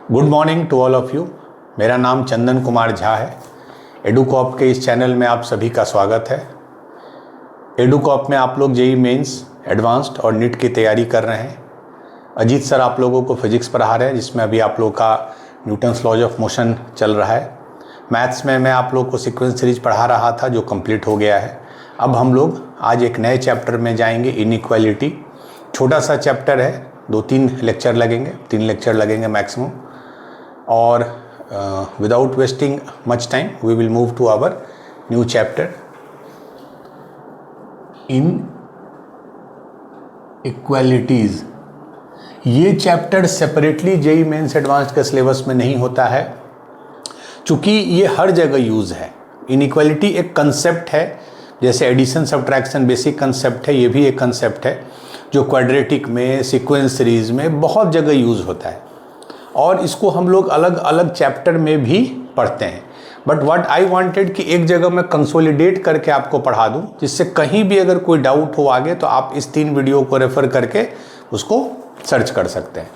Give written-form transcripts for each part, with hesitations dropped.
Good morning to all of you. मेरा नाम चंदन कुमार झा है। एडुकॉप के इस चैनल में आप सभी का स्वागत है। एडुकॉप में आप लोग जेईई मेंस, एडवांस्ड और नीट की तैयारी कर रहे हैं। अजीत सर आप लोगों को फिजिक्स पढ़ा रहे हैं, जिसमें अभी आप लोगों का न्यूटन्स लॉज ऑफ मोशन चल रहा है। मैथ्स में मैं आप लोग को सीक्वेंस सीरीज पढ़ा रहा था, जो कंप्लीट हो गया है। अब हम लोग आज एक नए चैप्टर में जाएंगे, इनइक्वालिटी। छोटा सा चैप्टर है, 2-3 लेक्चर लगेंगे, 3 लेक्चर लगेंगे मैक्सिमम। और without wasting much time we will move to our new chapter, inequalities। ये chapter separately JEE mains advanced के सिलेबस में नहीं होता है, चूँकि ये हर जगह यूज़ है। इनइक्वालिटी एक कंसेप्ट है, जैसे एडिशन सब्ट्रैक्शन बेसिक कंसेप्ट है, ये भी एक कंसेप्ट है जो क्वाड्रेटिक में, सीक्वेंस सीरीज में बहुत जगह यूज़ होता है, और इसको हम लोग अलग अलग चैप्टर में भी पढ़ते हैं। बट व्हाट आई वांटेड कि एक जगह मैं कंसोलिडेट करके आपको पढ़ा दूं, जिससे कहीं भी अगर कोई डाउट हो आगे तो आप इस 3 वीडियो को रेफर करके उसको सर्च कर सकते हैं।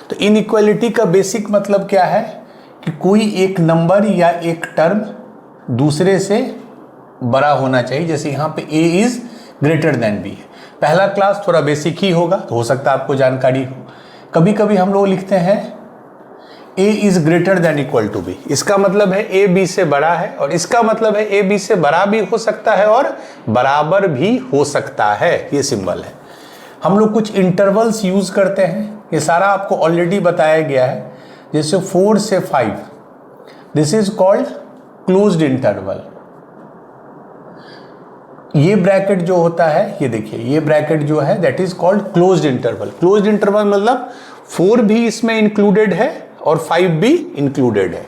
तो इनइक्वालिटी का बेसिक मतलब क्या है कि कोई एक नंबर या एक टर्म दूसरे से बड़ा होना चाहिए। जैसे यहाँ पे a is greater than b है। पहला क्लास थोड़ा बेसिक ही होगा, तो हो सकता है आपको जानकारी हो। कभी कभी हम लोग लिखते हैं a is greater than equal to b। इसका मतलब है a b से बड़ा है, और इसका मतलब है a b से बड़ा भी हो सकता है और बराबर भी हो सकता है। ये सिंबल है। हम लोग कुछ इंटरवल्स यूज करते हैं, ये सारा आपको ऑलरेडी बताया गया है। जैसे 4 से 5, this is called closed interval. ये ब्रैकेट जो होता है, ये देखिए, ये ब्रैकेट जो है that is called closed interval. Closed interval मतलब 4 भी इसमें इंक्लूडेड है और 5 भी इंक्लूडेड है।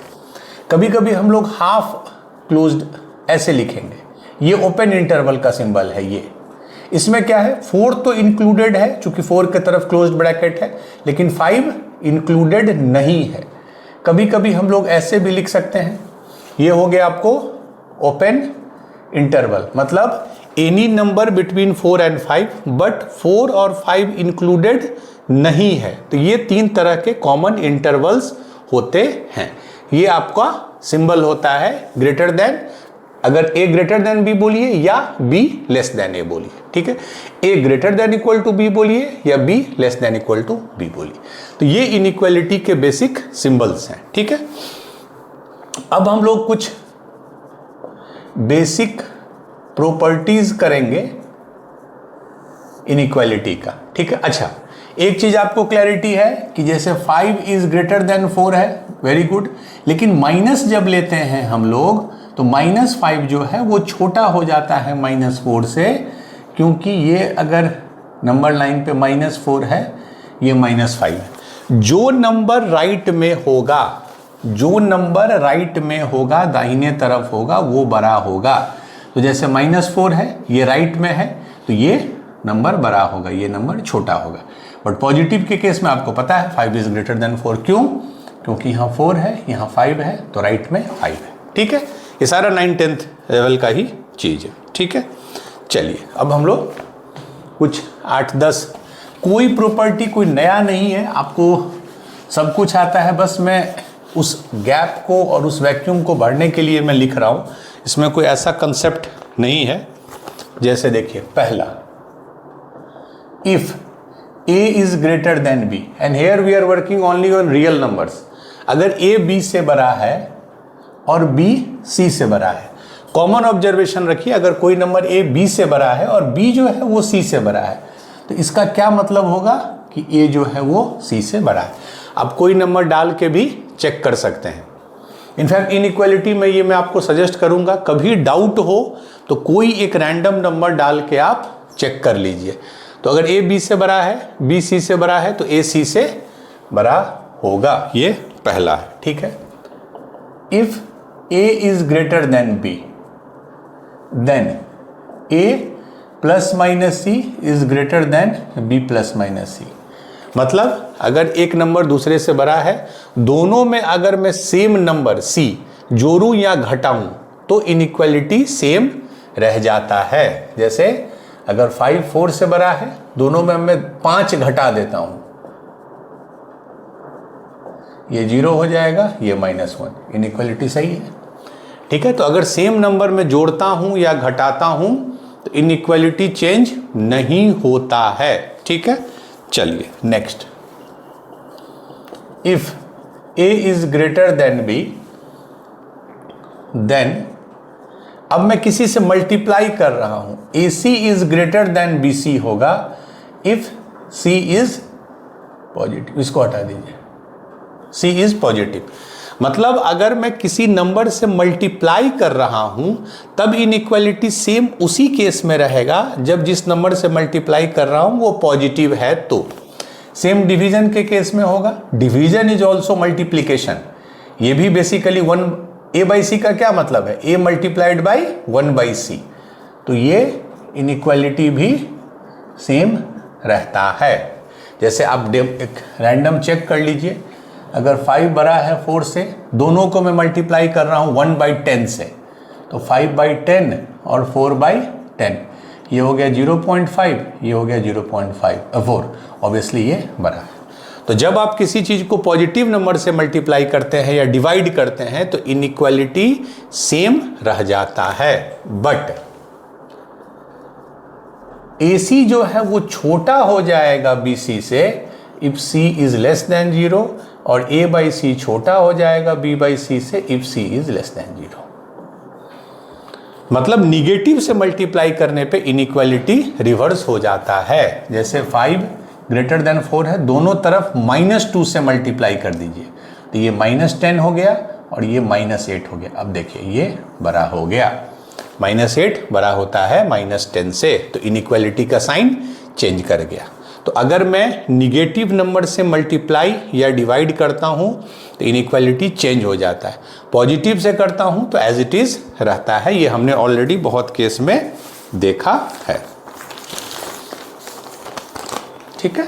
कभी कभी हम लोग हाफ क्लोज्ड ऐसे लिखेंगे, ये ओपन इंटरवल का सिंबल है। ये इसमें क्या है, 4 तो इंक्लूडेड है चूंकि 4 की तरफ क्लोज्ड ब्रैकेट है, लेकिन 5 इंक्लूडेड नहीं है। कभी कभी हम लोग ऐसे भी लिख सकते हैं, ये हो गया आपको ओपन इंटरवल, मतलब any number between 4 and 5 but 4 और 5 इंक्लूडेड नहीं है। तो ये 3 तरह के कॉमन इंटरवल्स होते हैं। ये आपका सिंबल होता है ग्रेटर देन, अगर a ग्रेटर देन b बोलिए या b लेस देन a बोलिए, ठीक है। a greater than equal to b बोलिए या b less than equal to b बोलिए। तो ये इनइक्वालिटी के बेसिक सिंबल्स हैं, ठीक है। अब हम लोग कुछ बेसिक प्रॉपर्टीज करेंगे इनइक्वालिटी का, ठीक है। अच्छा, एक चीज आपको क्लैरिटी है कि जैसे 5 इज ग्रेटर देन 4 है, वेरी गुड, लेकिन माइनस जब लेते हैं हम लोग तो -5 जो है वो छोटा हो जाता है -4 से, क्योंकि ये अगर नंबर लाइन पे -4 है, ये -5 है। जो नंबर राइट में होगा, जो नंबर राइट में होगा, दाहिने तरफ होगा, वो बड़ा होगा। तो जैसे -4 है, ये राइट में है, तो ये नंबर बड़ा होगा, ये नंबर छोटा होगा। बट पॉजिटिव के केस में आपको पता है 5 इज ग्रेटर देन 4। क्यों? क्योंकि यहाँ 4 है, यहाँ 5 है, तो राइट में 5 है, ठीक है। ये सारा 9th-10th लेवल का ही चीज़ है, ठीक है। चलिए अब हम लोग कुछ 8-10, कोई प्रॉपर्टी कोई नया नहीं है, आपको सब कुछ आता है, बस मैं उस गैप को और उस वैक्यूम को भरने के लिए मैं लिख रहा हूँ। इसमें कोई ऐसा कंसेप्ट नहीं है। जैसे देखिए, पहला, if a is greater than b, and here we are working only on real numbers। अगर a b से बड़ा है और b c से बड़ा है, कॉमन ऑब्जर्वेशन रखिए, अगर कोई नंबर a b से बड़ा है और b जो है वो c से बड़ा है, तो इसका क्या मतलब होगा कि a जो है वो c से बड़ा है। आप कोई नंबर डाल के भी चेक कर सकते हैं। इनफैक्ट इनइक्वालिटी में ये मैं आपको सजेस्ट करूंगा, कभी डाउट हो तो कोई एक रैंडम नंबर डाल के आप चेक कर लीजिए। तो अगर a b से बड़ा है, b c से बड़ा है, तो a c से बड़ा होगा। ये पहला है, ठीक है। If a is greater than b, then a plus minus c is greater than b plus minus c। मतलब अगर एक नंबर दूसरे से बड़ा है, दोनों में अगर मैं सेम नंबर c जोड़ूं या घटाऊं तो इनइक्वालिटी सेम रह जाता है। जैसे अगर 5 4 से बड़ा है, दोनों में मैं 5 घटा देता हूं, ये 0 हो जाएगा, ये -1। इनइक्वालिटी सही है। ठीक है, तो अगर सेम नंबर में जोड़ता हूं या घटाता हूं तो इनइक्वालिटी चेंज नहीं होता है। ठीक है, चलिए next. If a is greater than b, then अब मैं किसी से मल्टीप्लाई कर रहा हूं, AC is greater than BC होगा इफ C इज पॉजिटिव। इसको हटा दीजिए, C इज पॉजिटिव। मतलब अगर मैं किसी नंबर से मल्टीप्लाई कर रहा हूं तब इनइक्वालिटी सेम उसी केस में रहेगा जब जिस नंबर से मल्टीप्लाई कर रहा हूं वो पॉजिटिव है। तो सेम डिवीजन के केस में होगा, डिवीजन इज ऑल्सो मल्टीप्लीकेशन। ये भी बेसिकली A/C का क्या मतलब है, A मल्टीप्लाइड बाई 1/C। तो ये इनइक्वालिटी भी सेम रहता है। जैसे आप एक रैंडम चेक कर लीजिए, अगर 5 बड़ा है 4 से, दोनों को मैं मल्टीप्लाई कर रहा हूँ 1/10 से, तो 5/10 और 4/10, ये हो गया 0.5, ये हो गया 0.4। ऑब्वियसली ये बड़ा है। तो जब आप किसी चीज को पॉजिटिव नंबर से मल्टीप्लाई करते हैं या डिवाइड करते हैं तो इनइक्वालिटी सेम रह जाता है। बट AC जो है वो छोटा हो जाएगा BC से if C is less than 0, और A/C छोटा हो जाएगा B/C से if C is less than 0। मतलब निगेटिव से मल्टीप्लाई करने पे इनइक्वालिटी रिवर्स हो जाता है। जैसे 5 ग्रेटर देन 4 है, दोनों तरफ -2 से मल्टीप्लाई कर दीजिए, तो ये -10 हो गया और ये -8 हो गया। अब देखिए ये बड़ा हो गया, -8 बड़ा होता है -10 से, तो इनइक्वालिटी का साइन चेंज कर गया। तो अगर मैं निगेटिव नंबर से मल्टीप्लाई या डिवाइड करता हूं तो इनइक्वालिटी चेंज हो जाता है, पॉजिटिव से करता हूं तो एज इट इज रहता है। ये हमने ऑलरेडी बहुत केस में देखा है। ठीक है,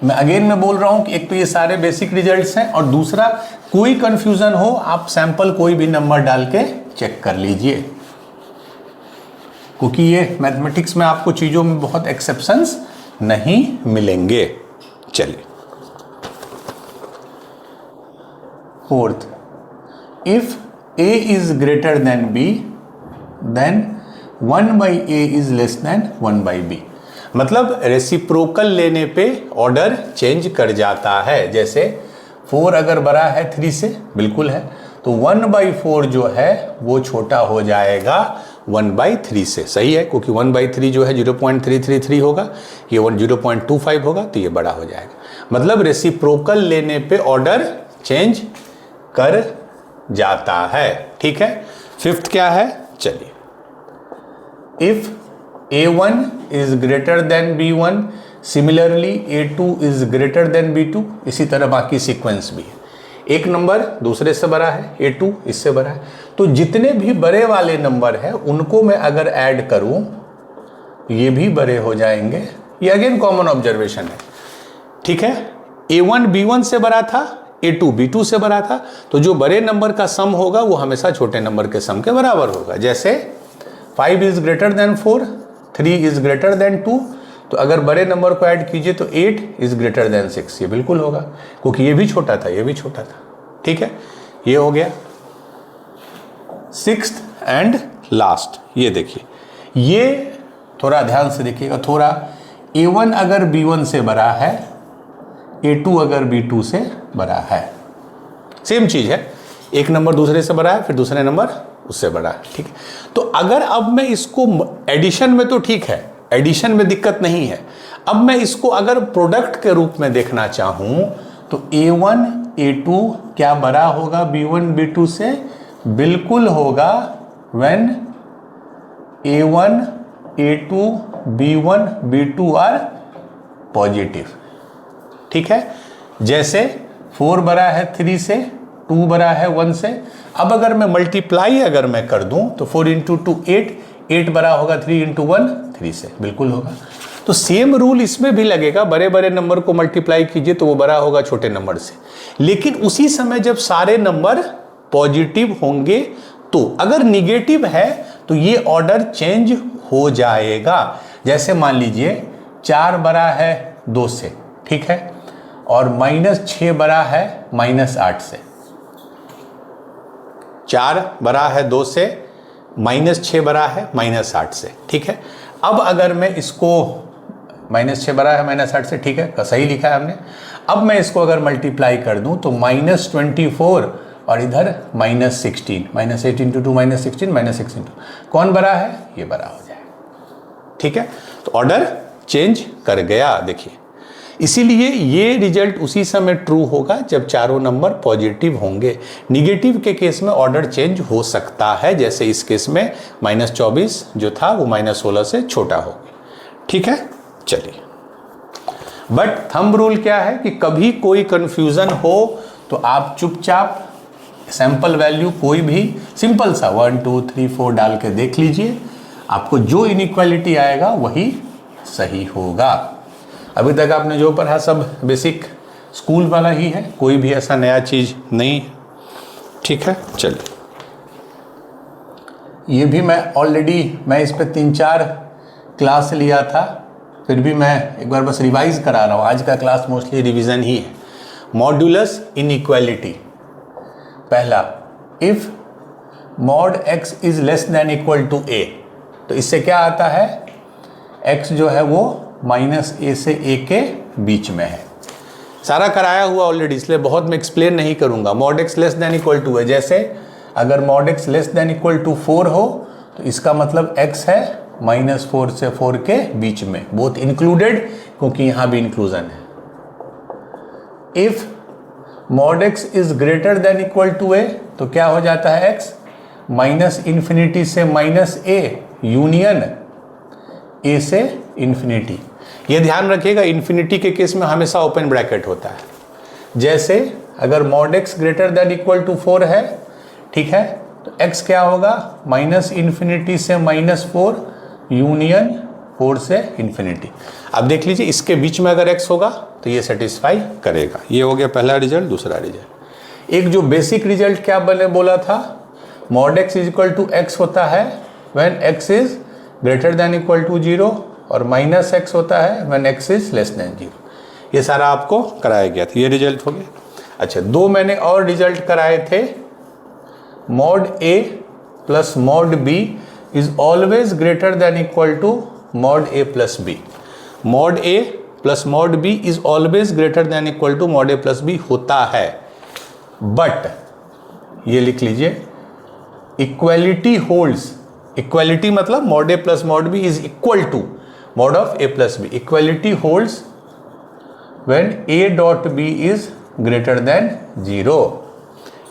मैं बोल रहा हूं कि एक तो ये सारे बेसिक रिजल्ट्स हैं, और दूसरा कोई कंफ्यूजन हो आप सैंपल कोई भी नंबर डाल के चेक कर लीजिए, क्योंकि ये मैथमेटिक्स में आपको चीज़ों में बहुत एक्सेप्शंस नहीं मिलेंगे। चलिए, fourth, if A is greater than B, then 1/A is less than 1/B। मतलब रेसिप्रोकल लेने पे ऑर्डर चेंज कर जाता है। जैसे 4 अगर बड़ा है 3 से, बिल्कुल है, तो 1/4 जो है वो छोटा हो जाएगा 1/3 से। सही है, क्योंकि 1/3 जो है 0.333 होगा, ये 0.25 होगा, तो ये बड़ा हो जाएगा। मतलब रेसिप्रोकल लेने पे ऑर्डर चेंज कर जाता है। ठीक है, फिफ्थ क्या है, चलिए, if A1 is greater then B1, similarly A2 is greater then B2। इसी तरह बाकी सीक्वेंस भी है, एक नंबर दूसरे से बड़ा है, A2 इससे बड़ा है, तो जितने भी बड़े वाले नंबर हैं उनको मैं अगर ऐड करूं ये भी बड़े हो जाएंगे। ये अगेन कॉमन ऑब्जर्वेशन है। ठीक है, A1 B1 से बड़ा था, A2 B2 से बड़ा था, तो जो बड़े नंबर का सम होगा वो हमेशा छोटे नंबर के सम के बराबर होगा। जैसे 5 is greater then 4, 3 is greater then 2, तो अगर बड़े नंबर को ऐड कीजिए तो 8 इज ग्रेटर देन 6, ये बिल्कुल होगा, क्योंकि ये भी छोटा था, ये भी छोटा था। ठीक है, ये हो गया। सिक्स्थ एंड लास्ट, ये देखिए, ये थोड़ा ध्यान से देखिएगा, थोड़ा A1 अगर B1 से बड़ा है, A2 अगर B2 से बड़ा है, सेम चीज है, एक नंबर दूसरे से बड़ा है, फिर दूसरे नंबर उससे बड़ा है। ठीक है, तो अगर अब मैं इसको एडिशन में, तो ठीक है, एडिशन में दिक्कत नहीं है। अब मैं इसको अगर प्रोडक्ट के रूप में देखना चाहूं तो A1 A2 क्या बड़ा होगा B1 B2 से, बिल्कुल होगा when A1 A2 B1 B2 are positive. ठीक है, जैसे 4 बड़ा है 3 से, 2 बड़ा है 1 से। अब अगर मैं मल्टीप्लाई अगर मैं कर दूं तो 4 × 2 8, 8 बड़ा होगा 3 × 1 3 से, बिल्कुल होगा। तो सेम रूल इसमें भी लगेगा, बड़े बड़े नंबर को मल्टीप्लाई कीजिए तो वो बड़ा होगा छोटे नंबर से, लेकिन उसी समय जब सारे नंबर पॉजिटिव होंगे, तो अगर निगेटिव है तो ये ऑर्डर चेंज हो जाएगा। जैसे मान लीजिए 4 बड़ा है 2 से, ठीक है, और -6 बड़ा है -8 से, 4 बड़ा है 2 से, -6 बड़ा है -8 से। ठीक है, अब अगर मैं इसको -6 बड़ा है -8 से, ठीक है, सही लिखा है हमने। अब मैं इसको अगर मल्टीप्लाई कर दूं तो -24 और इधर -16, -8 × 2 -16, -16 कौन बड़ा है, ये बड़ा हो जाएगा। ठीक है, तो ऑर्डर चेंज कर गया, देखिए। इसीलिए ये रिजल्ट उसी समय ट्रू होगा जब चारों नंबर पॉजिटिव होंगे। निगेटिव के केस में ऑर्डर चेंज हो सकता है, जैसे इस केस में -24 जो था वो -16 से छोटा हो गया। ठीक है, चलिए। बट थंब रूल क्या है कि कभी कोई कंफ्यूजन हो तो आप चुपचाप सैंपल वैल्यू कोई भी सिंपल सा 1 2 3 4 डाल के देख लीजिए, आपको जो इनइक्वालिटी आएगा वही सही होगा। अभी तक आपने जो पढ़ा सब बेसिक स्कूल वाला ही है, कोई भी ऐसा नया चीज नहीं। ठीक है, चलिए। ये भी मैं इस पे 3-4 क्लास लिया था, फिर भी मैं एक बार बस रिवाइज करा रहा हूँ। आज का क्लास मोस्टली रिवीजन ही है। मॉड्यूलस इनइक्वालिटी, पहला, if mod x is less than equal to a, तो इससे क्या आता है, x जो है वो -a से a के बीच में है। सारा कराया हुआ ऑलरेडी, इसलिए बहुत मैं एक्सप्लेन नहीं करूंगा। Mod x less than equal to है, जैसे अगर mod x less than equal to 4 हो तो इसका मतलब x है -4 से 4 के बीच में, बोथ इंक्लूडेड, क्योंकि यहां भी इंक्लूजन है। If mod x is greater than equal to a, तो क्या हो जाता है, x -∞ से -a यूनियन a से इन्फिनिटी। ये ध्यान रखिएगा, इन्फिनिटी के केस में हमेशा ओपन ब्रैकेट होता है। जैसे अगर mod x greater than equal to 4 है, ठीक है, तो x क्या होगा, -∞ से -4 यूनियन 4 से इन्फिनिटी। अब देख लीजिए, इसके बीच में अगर x होगा तो ये सेटिस्फाई करेगा। ये हो गया पहला रिजल्ट। दूसरा रिजल्ट, एक जो बेसिक रिजल्ट क्या बोला था, mod x is equal to x होता है when x is greater than equal to 0 और -x होता है when x is less than 0। ये सारा आपको कराया गया था, ये रिजल्ट हो गया। अच्छा, 2 मैंने और रिजल्ट कराए थे। Mod a plus mod b is always greater than equal to mod a plus b। Mod a plus mod b is always greater than equal to mod a plus b होता है, but ये लिख लीजिए, equality holds. Equality मतलब mod a plus mod b is equal to mod of a plus b। Equality holds when a dot b is greater than 0।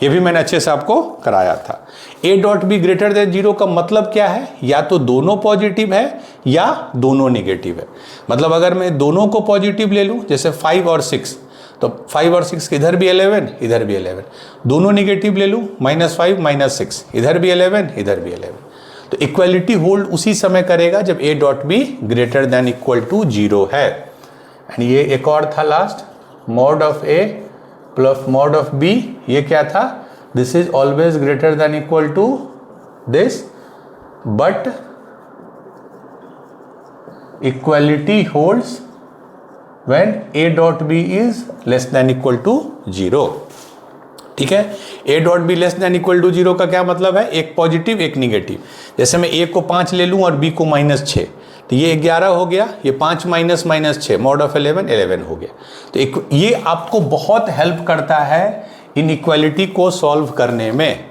ये भी मैंने अच्छे से आपको कराया था। a dot b greater than 0 का मतलब क्या है, या तो दोनों पॉजिटिव है या दोनों नेगेटिव है। मतलब अगर मैं दोनों को पॉजिटिव ले लूं, जैसे 5 और 6, तो 5 और 6 इधर भी 11 इधर भी 11, दोनों नेगेटिव ले लूं, -5 -6, इधर भी 11 इधर भी 11, तो इक्वलिटी होल्ड उसी समय करेगा जब a dot b greater than equal to 0 है। एंड ये एक और था last, mod of a plus mod of b, ये क्या था, this is always greater than equal to this, but equality holds when a dot b is less than equal to 0। ठीक है, a dot b less than equal to 0 का क्या मतलब है, एक पॉजिटिव एक निगेटिव। जैसे मैं a को 5 ले लूं और b को -6, तो ये 11 हो गया, ये 5 -6 मॉड ऑफ 11 हो गया। तो ये आपको बहुत हेल्प करता है इन इक्वालिटी को सॉल्व करने में।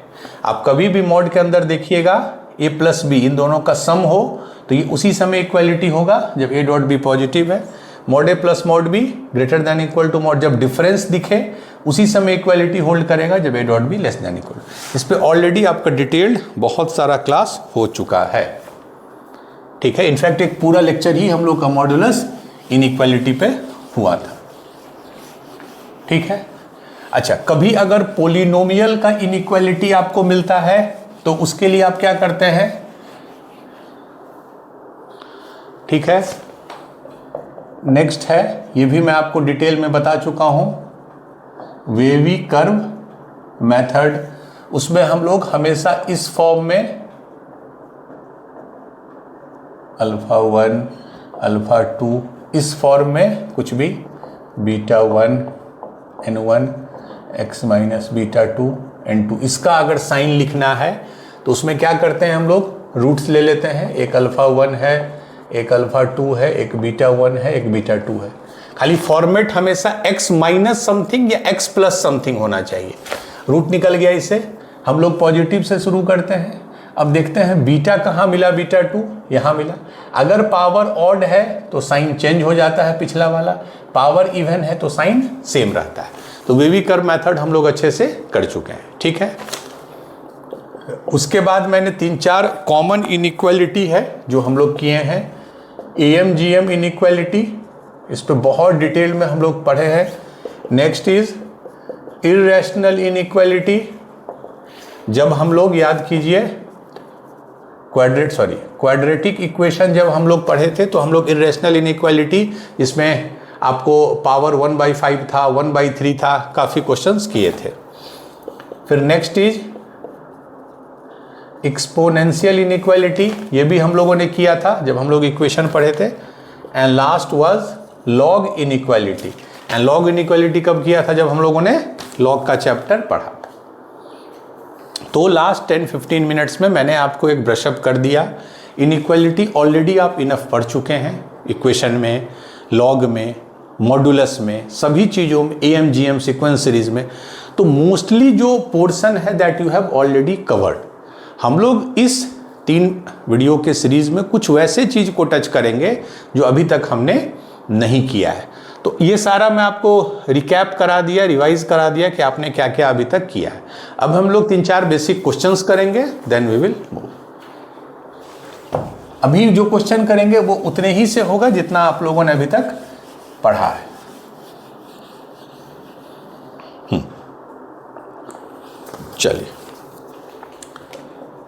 आप कभी भी मॉड के अंदर देखिएगा a प्लस b इन दोनों का सम हो तो ये उसी समय इक्वालिटी होगा जब a डॉट बी पॉजिटिव है। Mod a plus mod b greater than equal to mod, जब डिफरेंस दिखे उसी समय इक्वालिटी होल्ड करेगा जब a dot b less than equal. इस पे ऑलरेडी आपका डिटेल्ड बहुत सारा क्लास हो चुका है। ठीक है, इनफैक्ट एक पूरा लेक्चर ही हम लोग का मॉड्यूलस इनइक्वालिटी पे हुआ था। ठीक है, अच्छा, कभी अगर पोलिनोमियल का इनइक्वालिटी आपको मिलता है तो उसके लिए आप क्या करते हैं, ठीक है, नेक्स्ट है, ये भी मैं आपको डिटेल में बता चुका हूं, वेवी कर्व मेथड। उसमें हम लोग हमेशा इस फॉर्म में α1 α2 इस फॉर्म में कुछ भी beta 1 n1 x minus beta 2 n2। इसका अगर साइन लिखना है तो उसमें क्या करते हैं हम लोग, रूट्स ले लेते हैं। एक अल्फ़ा 1 है, एक अल्फ़ा 2 है, एक बीटा 1 है, एक बीटा 2 है। खाली फॉर्मेट हमेशा x माइनस समथिंग या x प्लस समथिंग होना चाहिए। रूट निकल गया, इसे हम लोग पॉजिटिव से शुरू करते हैं। अब देखते हैं बीटा कहाँ मिला, बीटा 2 यहाँ मिला। अगर पावर ऑड है तो साइन चेंज हो जाता है पिछला वाला, पावर इवन है तो साइन सेम रहता है। तो वेवी कर्व मेथड हम लोग अच्छे से कर चुके हैं, ठीक है। उसके बाद मैंने 3-4 कॉमन इनइक्वालिटी है जो हम लोग किए हैं। AMGM इनइक्वालिटी, इस पर बहुत डिटेल में हम लोग पढ़े हैं। नेक्स्ट इज इर्रेशनल इनइक्वालिटी, जब हम लोग याद कीजिए क्वाड्रेटिक इक्वेशन जब हम लोग पढ़े थे तो हम लोग इर्रेशनल इनइक्वालिटी, इसमें आपको पावर 1/5 था, 1/3 था, काफ़ी क्वेश्चंस किए थे। फिर नेक्स्ट इज एक्सपोनेंशियल इनइक्वालिटी, ये भी हम लोगों ने किया था जब हम लोग इक्वेशन पढ़े थे। And last was log inequality. And log inequality कब किया था, जब हम लोगों ने लॉग का चैप्टर पढ़ा। तो लास्ट 10-15 मिनट्स में मैंने आपको एक ब्रशअप कर दिया। इनइक्वालिटी ऑलरेडी आप इनफ पढ़ चुके हैं, इक्वेशन में, लॉग में, मॉडुलस में, सभी चीज़ों में, AMGM सीक्वेंस सीरीज में। तो मोस्टली जो पोर्शन है that you have already covered. हम लोग इस 3 वीडियो के सीरीज में कुछ वैसे चीज़ को टच करेंगे जो अभी तक हमने नहीं किया है। तो ये सारा मैं आपको रिकैप करा दिया, रिवाइज करा दिया कि आपने क्या क्या अभी तक किया है। अब हम लोग 3-4 बेसिक क्वेश्चंस करेंगे, देन वी विल मूव। अभी जो क्वेश्चन करेंगे वो उतने ही से होगा जितना आप लोगों ने अभी तक पढ़ा है। चलिए,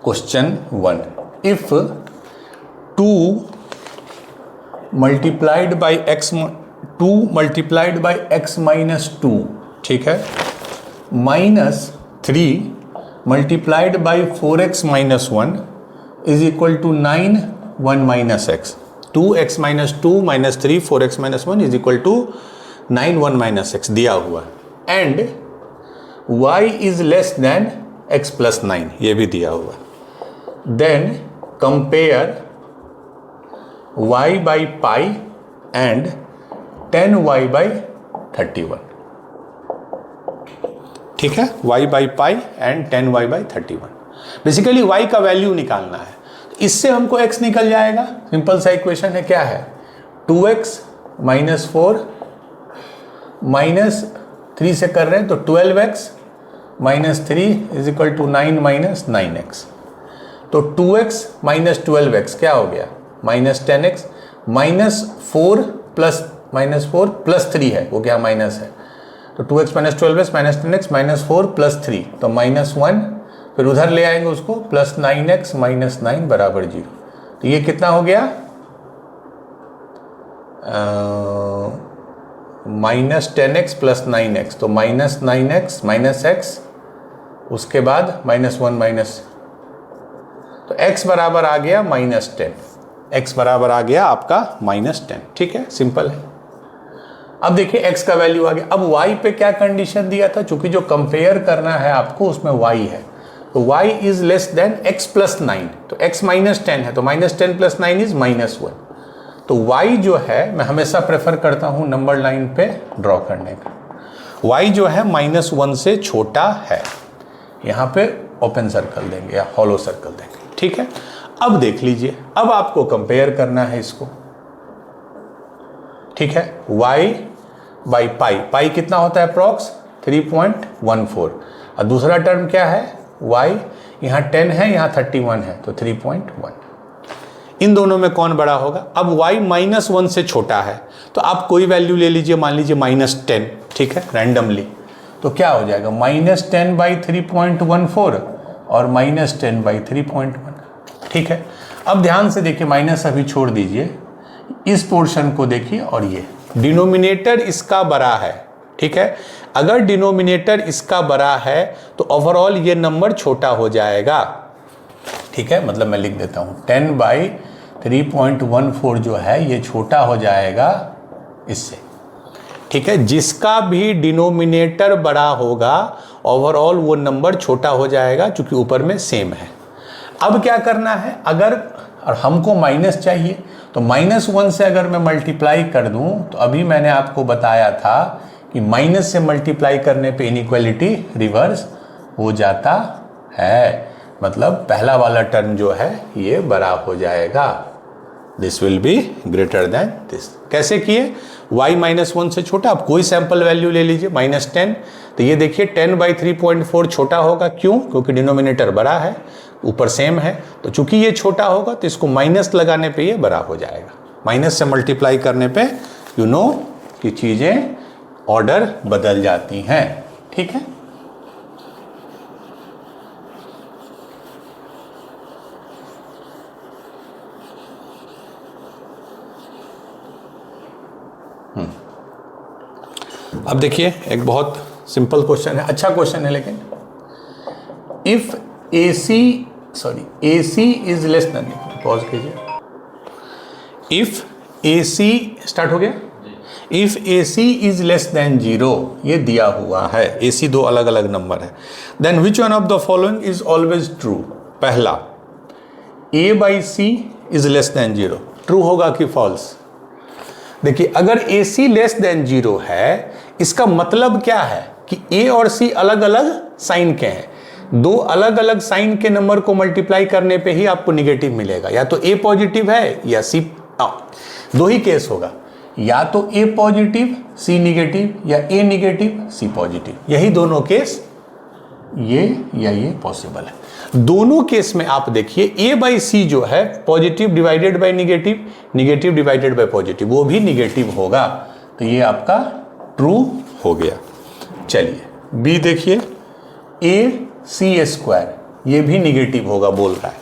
question 1, if 2 multiplied by x minus 2, ठीक है, minus 3 multiplied by 4x minus 1 is equal to 9 1 minus x। 2x minus 2 minus 3 4x minus 1 is equal to 9 1 minus x दिया हुआ। And y is less than x plus 9, ये भी दिया हुआ। Then compare y by pi and 10y by 31, ठीक है, y by pi and 10y by 31। Basically y का value निकालना है। इससे हमको x निकल जाएगा, सिंपल सा इक्वेशन है। क्या है, 2x माइनस 4 माइनस 3 से कर रहे हैं तो 12x minus 3 is equal to 9 minus 9x। तो 2x माइनस 12x क्या हो गया, माइनस 10x, माइनस 4 प्लस 3 है, वो क्या माइनस है। तो 2x minus 12x minus 10x minus 4 plus 3, तो माइनस 1, फिर उधर ले आएंगे उसको, प्लस 9x माइनस 9 बराबर 0। तो ये कितना हो गया, माइनस 10x प्लस 9x, तो माइनस 9x माइनस x, उसके बाद माइनस 1 माइनस, तो x बराबर आ गया माइनस 10, x बराबर आ गया आपका माइनस 10, ठीक है, सिंपल है। अब देखिए x का वैल्यू आ गया। अब y पे क्या कंडीशन दिया था, चूंकि जो कंपेयर करना है आपको उसमें y है, तो y is less than x plus 9, तो x माइनस 10 है, तो माइनस 10 प्लस 9 इज माइनस 1। तो y जो है, मैं हमेशा प्रेफर करता हूं नंबर लाइन पे ड्रॉ करने का, y जो है माइनस 1 से छोटा है। यहाँ पे ओपन सर्कल देंगे या हॉलो सर्कल देंगे, ठीक है। अब देख लीजिए, अब आपको कंपेयर करना है इसको, ठीक है। y बाई पाई कितना होता है अप्रॉक्स 3.14, और दूसरा टर्म क्या है y, यहाँ 10 है यहाँ 31 है, तो 3.1। इन दोनों में कौन बड़ा होगा। अब y माइनस 1 से छोटा है, तो आप कोई वैल्यू ले लीजिए, मान लीजिए माइनस 10, ठीक है, रैंडमली। तो क्या हो जाएगा, माइनस 10 बाई 3.14 और माइनस 10 बाई 3.1, ठीक है। अब ध्यान से देखिए, माइनस अभी छोड़ दीजिए, इस पोर्शन को देखिए, और ये डिनोमिनेटर इसका बड़ा है, ठीक है। अगर डिनोमिनेटर इसका बड़ा है तो ओवरऑल ये नंबर छोटा हो जाएगा, ठीक है। मतलब मैं लिख देता हूँ 10 बाई 3.14 जो है ये छोटा हो जाएगा इससे। ठीक है, जिसका भी डिनोमिनेटर बड़ा होगा ओवरऑल वो नंबर छोटा हो जाएगा, चूंकि ऊपर में सेम है। अब क्या करना है, अगर और हमको माइनस चाहिए तो -1 से अगर मैं मल्टीप्लाई कर दूं तो अभी मैंने आपको बताया था कि माइनस से मल्टीप्लाई करने पे इनइक्वालिटी रिवर्स हो जाता है, मतलब पहला वाला टर्म जो है ये बड़ा हो जाएगा, this will be greater then this. कैसे किए, y -1 से छोटा, आप कोई सैंपल वैल्यू ले लीजिए, -10, तो ये देखिए 10/3.4 छोटा होगा, क्यों, क्योंकि डिनोमिनेटर बड़ा है, ऊपर सेम है, तो चूंकि ये छोटा होगा तो इसको माइनस लगाने पे ये बड़ा हो जाएगा। माइनस से मल्टीप्लाई करने पे यू नो कि चीजें ऑर्डर बदल जाती हैं, ठीक है। अब देखिए एक बहुत सिंपल क्वेश्चन है, अच्छा क्वेश्चन है, लेकिन if AC is less then, pause कीजिए, इफ AC स्टार्ट हो गया, if AC is less than 0, ये दिया हुआ है, AC दो अलग अलग नंबर है, then which one of the following is always true. पहला, A/C is less than 0, true होगा कि फॉल्स। देखिए अगर AC लेस देन 0 है, इसका मतलब क्या है कि A और C अलग अलग साइन के हैं, दो अलग अलग साइन के नंबर को मल्टीप्लाई करने पे ही आपको निगेटिव मिलेगा, या तो A पॉजिटिव है या C, दो ही केस होगा, या तो A पॉजिटिव C निगेटिव या A निगेटिव C पॉजिटिव, यही दोनों केस, ये या ये पॉसिबल है। दोनों केस में आप देखिए A/C जो है positive divided by negative, negative divided by positive, वो भी निगेटिव होगा, तो ये आपका ट्रू हो गया। चलिए B देखिए, AC², ये भी निगेटिव होगा बोल रहा है।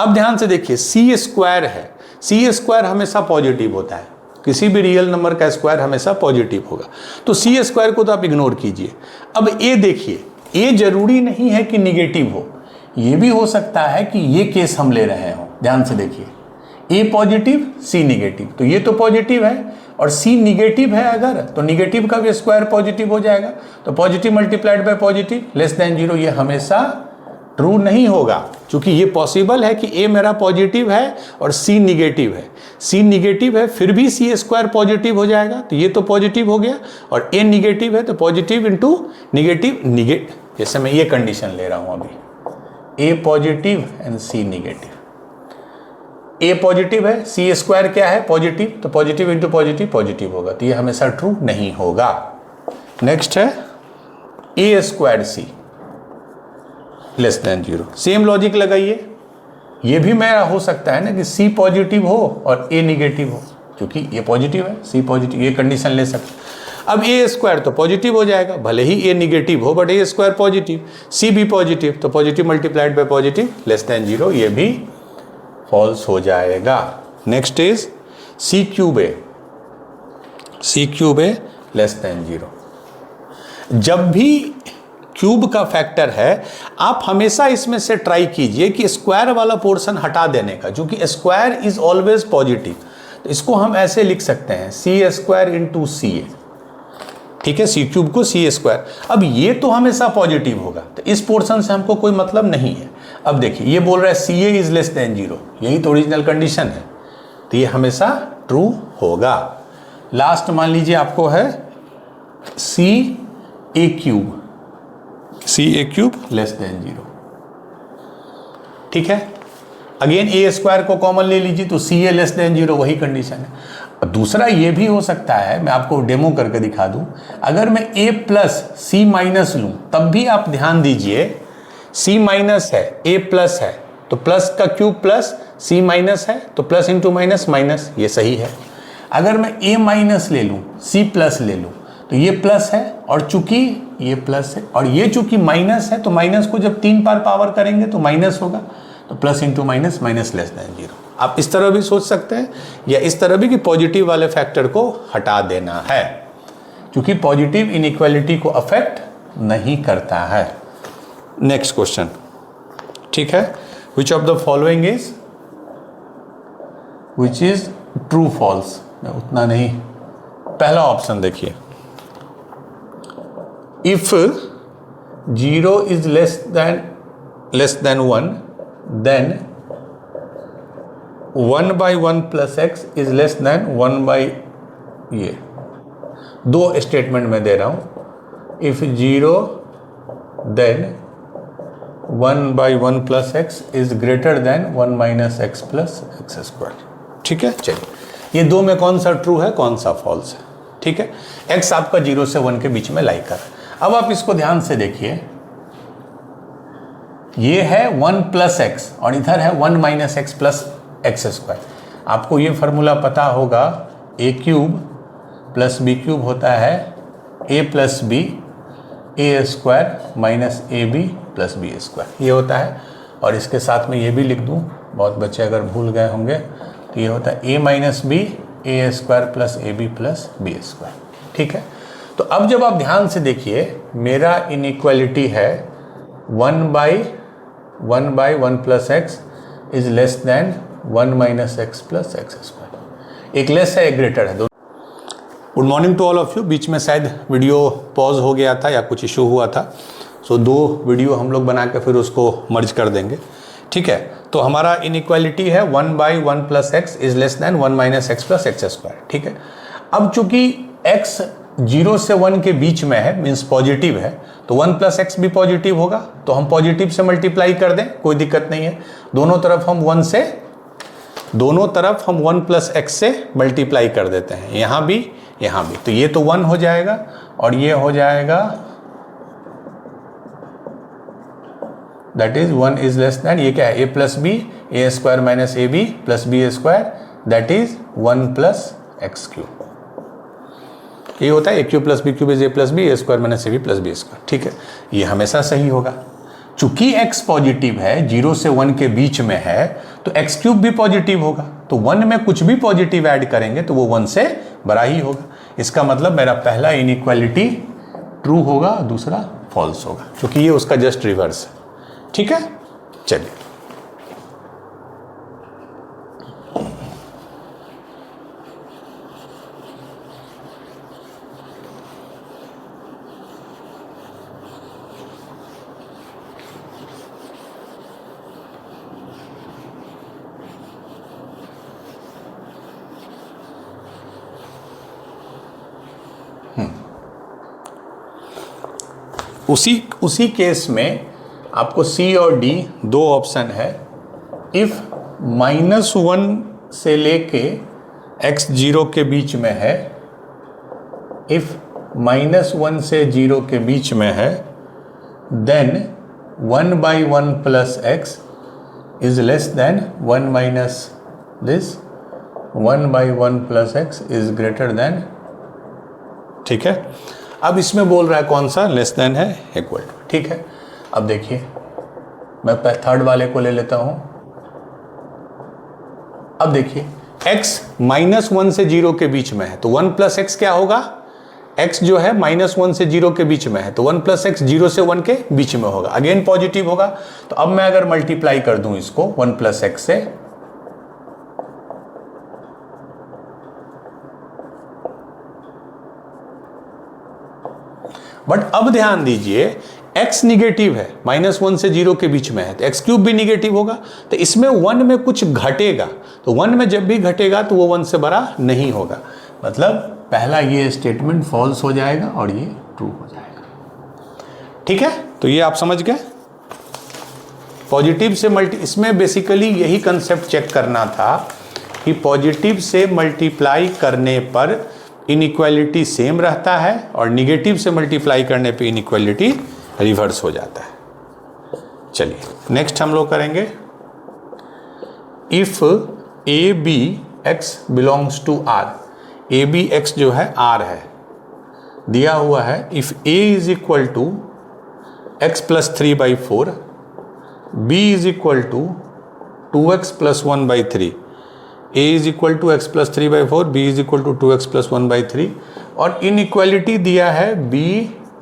अब ध्यान से देखिए C² है, C² हमेशा पॉजिटिव होता है, किसी भी रियल नंबर का स्क्वायर हमेशा पॉजिटिव होगा, तो C² को तो आप इग्नोर कीजिए। अब A देखिए, A जरूरी नहीं है कि निगेटिव हो, ये भी हो सकता है कि ये केस हम ले रहे हो, ध्यान से देखिए, A पॉजिटिव C निगेटिव, तो ये तो पॉजिटिव है, और C निगेटिव है अगर, तो निगेटिव का भी स्क्वायर पॉजिटिव हो जाएगा, तो positive multiplied by positive less than 0, ये हमेशा ट्रू नहीं होगा, क्योंकि ये पॉसिबल है कि A मेरा पॉजिटिव है और C निगेटिव है, C निगेटिव है फिर भी C² पॉजिटिव हो जाएगा, तो ये तो पॉजिटिव हो गया, और A निगेटिव है तो पॉजिटिव इंटू निगेटिव, जैसे मैं ये कंडीशन ले रहा हूं अभी, A positive and C negative, A positive है, C² क्या है पॉजिटिव, तो पॉजिटिव इंटू पॉजिटिव पॉजिटिव होगा, तो ये हमेशा ट्रू नहीं होगा। नेक्स्ट है A² C less than 0, same logic लगाइए, ये भी मेरा हो सकता है ना कि C पॉजिटिव हो और A निगेटिव हो, क्योंकि ये पॉजिटिव है C पॉजिटिव, ये कंडीशन ले सकते। अब A² तो पॉजिटिव हो जाएगा, भले ही A निगेटिव हो, बट A² पॉजिटिव, C भी पॉजिटिव, तो positive multiplied by positive less than 0, ये भी फॉल्स हो जाएगा। Next is C³ A less than 0। जब भी क्यूब का फैक्टर है, आप हमेशा इसमें से ट्राई कीजिए कि स्क्वायर वाला पोर्शन हटा देने का, जो कि स्क्वायर इज ऑलवेज पॉजिटिव, तो इसको हम ऐसे लिख सकते हैं C² इंटू CA, ठीक है, C³ को C²। अब ये तो हमेशा पॉजिटिव होगा, तो इस पोर्शन से हमको कोई मतलब नहीं है। अब देखिए ये बोल रहा है CA इज लेस देन 0, यही तो ओरिजिनल कंडीशन है, तो ये हमेशा ट्रू होगा। लास्ट मान लीजिए आपको है CA³ लेस देन 0, ठीक है, अगेन A² को कॉमन ले लीजिए तो CA लेस देन 0, वही कंडीशन है। दूसरा ये भी हो सकता है, मैं आपको डेमो करके दिखा दूं, अगर मैं A प्लस C माइनस लूं, तब भी आप ध्यान दीजिए C माइनस है A प्लस है, तो प्लस का क्यूब प्लस, C माइनस है तो प्लस इंटू माइनस माइनस, ये सही है। अगर मैं A माइनस ले लूं C प्लस ले लूं, तो ये प्लस है, और चूंकि ये प्लस है और ये चूंकि माइनस है, तो माइनस को जब 3 बार पावर करेंगे तो माइनस होगा, तो plus into minus minus less than 0। आप इस तरह भी सोच सकते हैं, या इस तरह भी कि पॉजिटिव वाले फैक्टर को हटा देना है, क्योंकि पॉजिटिव इनइक्वालिटी को अफेक्ट नहीं करता है। नेक्स्ट क्वेश्चन, ठीक है, which of the following is true false, मैं उतना नहीं, पहला ऑप्शन देखिए, if 0 is less than 1 then 1/1 plus x is less than 1 ये 2 स्टेटमेंट में दे रहा हूं। If 0 then 1/1 plus x is greater than 1 minus x plus x square. ठीक है, चलिए ये 2 में कौन सा ट्रू है कौन सा फॉल्स है। ठीक है, x आपका 0 से 1 के बीच में लाई कर रहा है। अब आप इसको ध्यान से देखिए, ये है 1 प्लस एक्स और इधर है 1 minus x plus x square. आपको ये फॉर्मूला पता होगा, a cube plus b cube होता है a plus b a square minus a b plus b square, ये होता है। और इसके साथ में ये भी लिख दूँ, बहुत बच्चे अगर भूल गए होंगे, तो ये होता है a minus b a square plus a b plus b square. ठीक है, तो अब जब आप ध्यान से देखिए, मेरा इनइक्वालिटी है 1/1 plus x is less than 1 minus x plus x square. एक लेस है एक ग्रेटर है। Good morning to all of you. बीच में शायद वीडियो पॉज हो गया था या कुछ इशू हुआ था, सो 2 वीडियो हम लोग बना के फिर उसको मर्ज कर देंगे। ठीक है, तो हमारा इनइक्वालिटी है 1/1 plus x is less than 1 minus x plus x square. ठीक है, अब चूंकि x 0 से 1 के बीच में है, मीन्स पॉजिटिव है, तो 1 प्लस एक्स भी पॉजिटिव होगा, तो हम पॉजिटिव से मल्टीप्लाई कर दें, कोई दिक्कत नहीं है। दोनों तरफ हम 1 प्लस एक्स से मल्टीप्लाई कर देते हैं, यहाँ भी यहाँ भी। तो ये तो 1 हो जाएगा और ये हो जाएगा, that is 1 is less than, ये क्या है, a plus b a square minus a b plus b square, that is 1 plus x cube. ये होता है a cube plus b cube is a plus b a square minus a b plus b square. ठीक है, ये हमेशा सही होगा। चूंकि x पॉजिटिव है, 0 से 1 के बीच में है, तो x क्यूब भी पॉजिटिव होगा, तो 1 में कुछ भी पॉजिटिव ऐड करेंगे तो वो 1 से बड़ा ही होगा। इसका मतलब मेरा पहला इनइक्वालिटी ट्रू होगा, दूसरा फॉल्स होगा, क्योंकि ये उसका जस्ट रिवर्स है। ठीक है, चलिए उसी केस में आपको C और D 2 ऑप्शन है। इफ -1 से लेके x 0 के बीच में है, इफ -1 से 0 के बीच में है, then 1/1 plus x is less than 1 minus this 1/1 plus x is greater than. ठीक है, अब इसमें बोल रहा है कौन सा, लेस देन है इक्वल टू। ठीक है, अब देखिए मैं थर्ड वाले को ले लेता हूं। अब देखिए x -1 से 0 के बीच में है, तो 1 प्लस एक्स क्या होगा, x जो है -1 से 0 के बीच में है, तो 1 प्लस एक्स 0 से 1 के बीच में होगा, अगेन पॉजिटिव होगा। तो अब मैं अगर मल्टीप्लाई कर दूं इसको 1 प्लस एक्स से, बट अब ध्यान दीजिए x निगेटिव है, -1 से 0 के बीच में है, तो x क्यूब भी निगेटिव होगा, तो इसमें 1 में कुछ घटेगा, तो 1 में जब भी घटेगा तो वो 1 से बड़ा नहीं होगा। मतलब पहला ये स्टेटमेंट फॉल्स हो जाएगा और ये ट्रू हो जाएगा। ठीक है, तो ये आप समझ गए। पॉजिटिव से इसमें बेसिकली यही कंसेप्ट चेक करना था कि पॉजिटिव से मल्टीप्लाई करने पर इनइक्वालिटी सेम रहता है और निगेटिव से मल्टीप्लाई करने पे इनइक्वालिटी रिवर्स हो जाता है। चलिए नेक्स्ट हम लोग करेंगे, if a b x belongs to R, a b x जो है आर है, दिया हुआ है। If a is equal to x plus 3/4, b is equal to 2x plus 1/3, a is equal to x plus 3/4, b is equal to 2x plus 1/3, और inequality दिया है b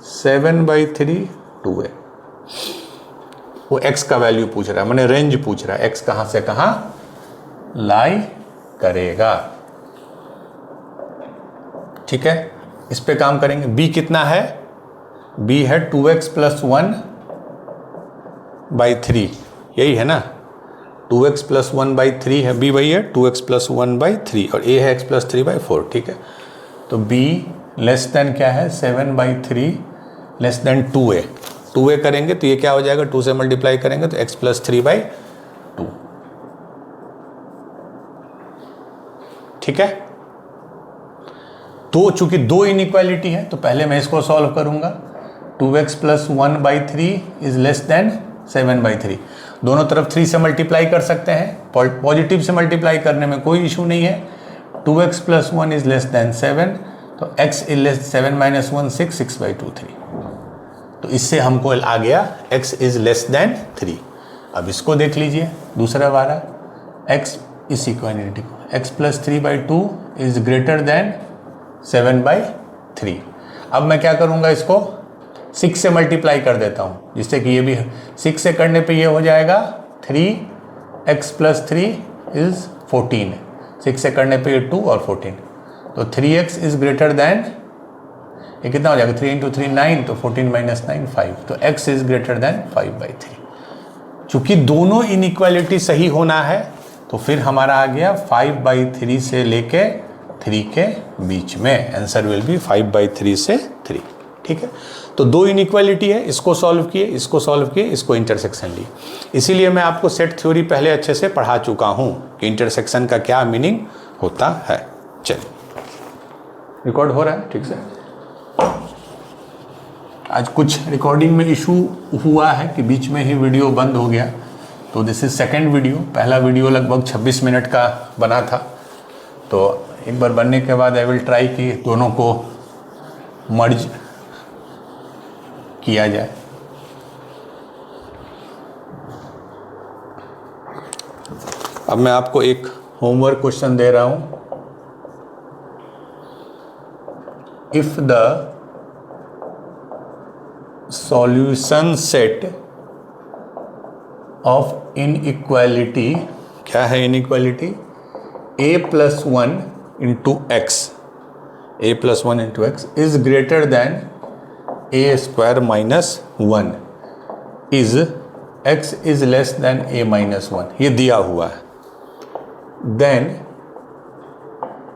7/3 2a। वो x का वैल्यू पूछ रहा है, मैंने रेंज पूछ रहा है, x कहां से कहां लाई करेगा। ठीक है, इस पे काम करेंगे। b कितना है b है 2x प्लस 1/3, यही है ना, 2x प्लस 1/3 है, b वही है 2x प्लस 1/3 और a है x प्लस 3/4, ठीक है। तो b लेस देन क्या है 7/3 लेस देन 2a करेंगे तो ये क्या हो जाएगा, 2 से मल्टीप्लाई करेंगे तो x प्लस 3/2, ठीक है। तो चूंकि दो इनइक्वालिटी है तो पहले मैं इसको सॉल्व करूंगा। 2x plus 1/3 is less then 7/3, दोनों तरफ 3 से मल्टीप्लाई कर सकते हैं, पॉजिटिव से मल्टीप्लाई करने में कोई इशू नहीं है। 2x plus 1 is less then 7, तो x इज लेस 7 माइनस 1 6, 6/2 3, तो इससे हमको आ गया x इज लेस देन 3। अब इसको देख लीजिए दूसरा वाला, x इस इक्वालिटी को, x plus 3/2 is greater then 7/3। अब मैं क्या करूंगा, इसको 6 से मल्टीप्लाई कर देता हूँ, जिससे कि ये भी 6 से करने पे ये हो जाएगा 3x प्लस 3 इज 14, 6 से करने पे ये 2 और 14, तो 3x इज ग्रेटर देन, ये कितना हो जाएगा 3 इंटू 3 9, तो 14 माइनस 9 5, तो x इज ग्रेटर देन 5/3। चूंकि दोनों इनइक्वालिटी सही होना है तो फिर हमारा आ गया 5/3 से लेके 3 के बीच में, आंसर विल बी 5/3 से 3, ठीक है। तो दो इनइक्वालिटी है, इसको सॉल्व किए, इसको सॉल्व किए, इसको इंटरसेक्शन लिए। इसीलिए मैं आपको सेट थ्योरी पहले अच्छे से पढ़ा चुका हूं कि इंटरसेक्शन का क्या मीनिंग होता है। चलिए, रिकॉर्ड हो रहा है ठीक से। आज कुछ रिकॉर्डिंग में इशू हुआ है कि बीच में ही वीडियो बंद हो गया, तो दिस इज सेकेंड वीडियो। पहला वीडियो लगभग 26 मिनट का बना था, तो एक बार बनने के बाद आई विल ट्राई कि दोनों को मर्ज किया जाए। अब मैं आपको एक होमवर्क क्वेश्चन दे रहा हूं। If the solution set of inequality, क्या है inequality, a plus 1 into x, a plus 1 into x is greater than a square minus 1 is x is less than a minus 1, ये दिया हुआ है। Then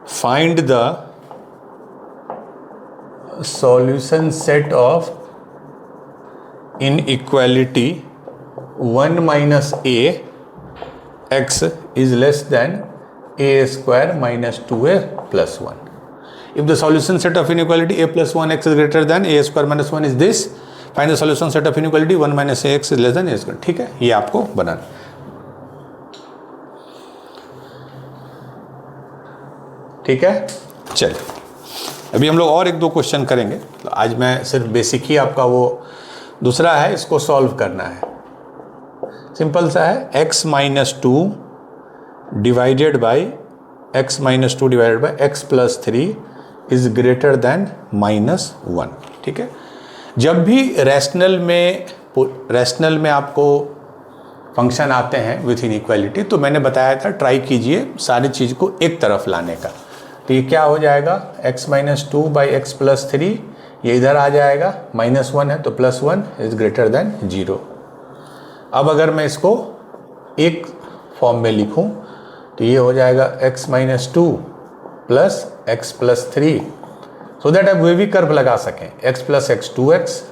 find the solution set of inequality 1 minus a x is less than a square minus 2a plus 1. If the solution set of inequality a plus 1x is greater than a square minus 1 is this, find the solution set of inequality 1 minus ax is less than a square। ठीक है, ये आपको बनाना। ठीक है, चलिए अभी हम लोग और एक दो क्वेश्चन करेंगे। तो आज मैं सिर्फ बेसिक ही आपका वो दूसरा है, इसको सॉल्व करना है। सिंपल सा है, x minus 2 divided by x minus 2 divided by x plus 3 is greater then minus 1। ठीक है, जब भी रैशनल में आपको फंक्शन आते हैं विथ इनइक्वालिटी, तो मैंने बताया था ट्राई कीजिए सारी चीज़ को एक तरफ लाने का। तो ये क्या हो जाएगा, x minus 2 by x plus 3, ये इधर आ जाएगा, माइनस 1 है तो प्लस 1 इज ग्रेटर देन 0। अब अगर मैं इसको एक फॉर्म में लिखूं तो ये हो जाएगा x minus 2 plus x plus 3, so that अब वेवी कर्व लगा सकें। x plus x 2x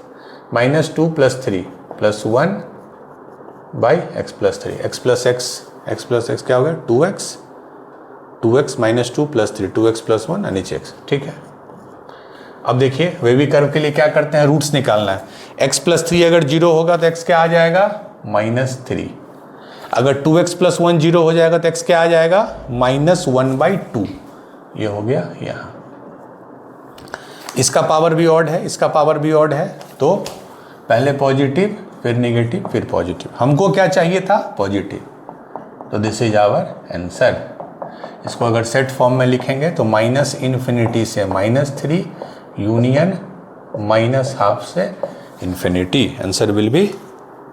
minus 2 plus 3 plus 1 by x plus 3, x plus x क्या हो गया 2x minus 2 plus 3, 2x plus 1 नीचे x। ठीक है, अब देखिए वेवी कर्व के लिए क्या करते हैं, रूट्स निकालना है। x प्लस 3 अगर 0 होगा तो x क्या आ जाएगा, माइनस 3। अगर 2x प्लस 1 0 हो जाएगा तो x क्या आ जाएगा, माइनस 1/2। ये हो गया यहाँ, इसका पावर भी ऑड है, इसका पावर भी ऑड है, तो पहले पॉजिटिव फिर नेगेटिव फिर पॉजिटिव। हमको क्या चाहिए था, पॉजिटिव, तो दिस इज आवर आंसर। इसको अगर सेट फॉर्म में लिखेंगे तो माइनस इन्फिनिटी से माइनस 3 यूनियन माइनस हाफ से इन्फिनिटी, आंसर विल बी,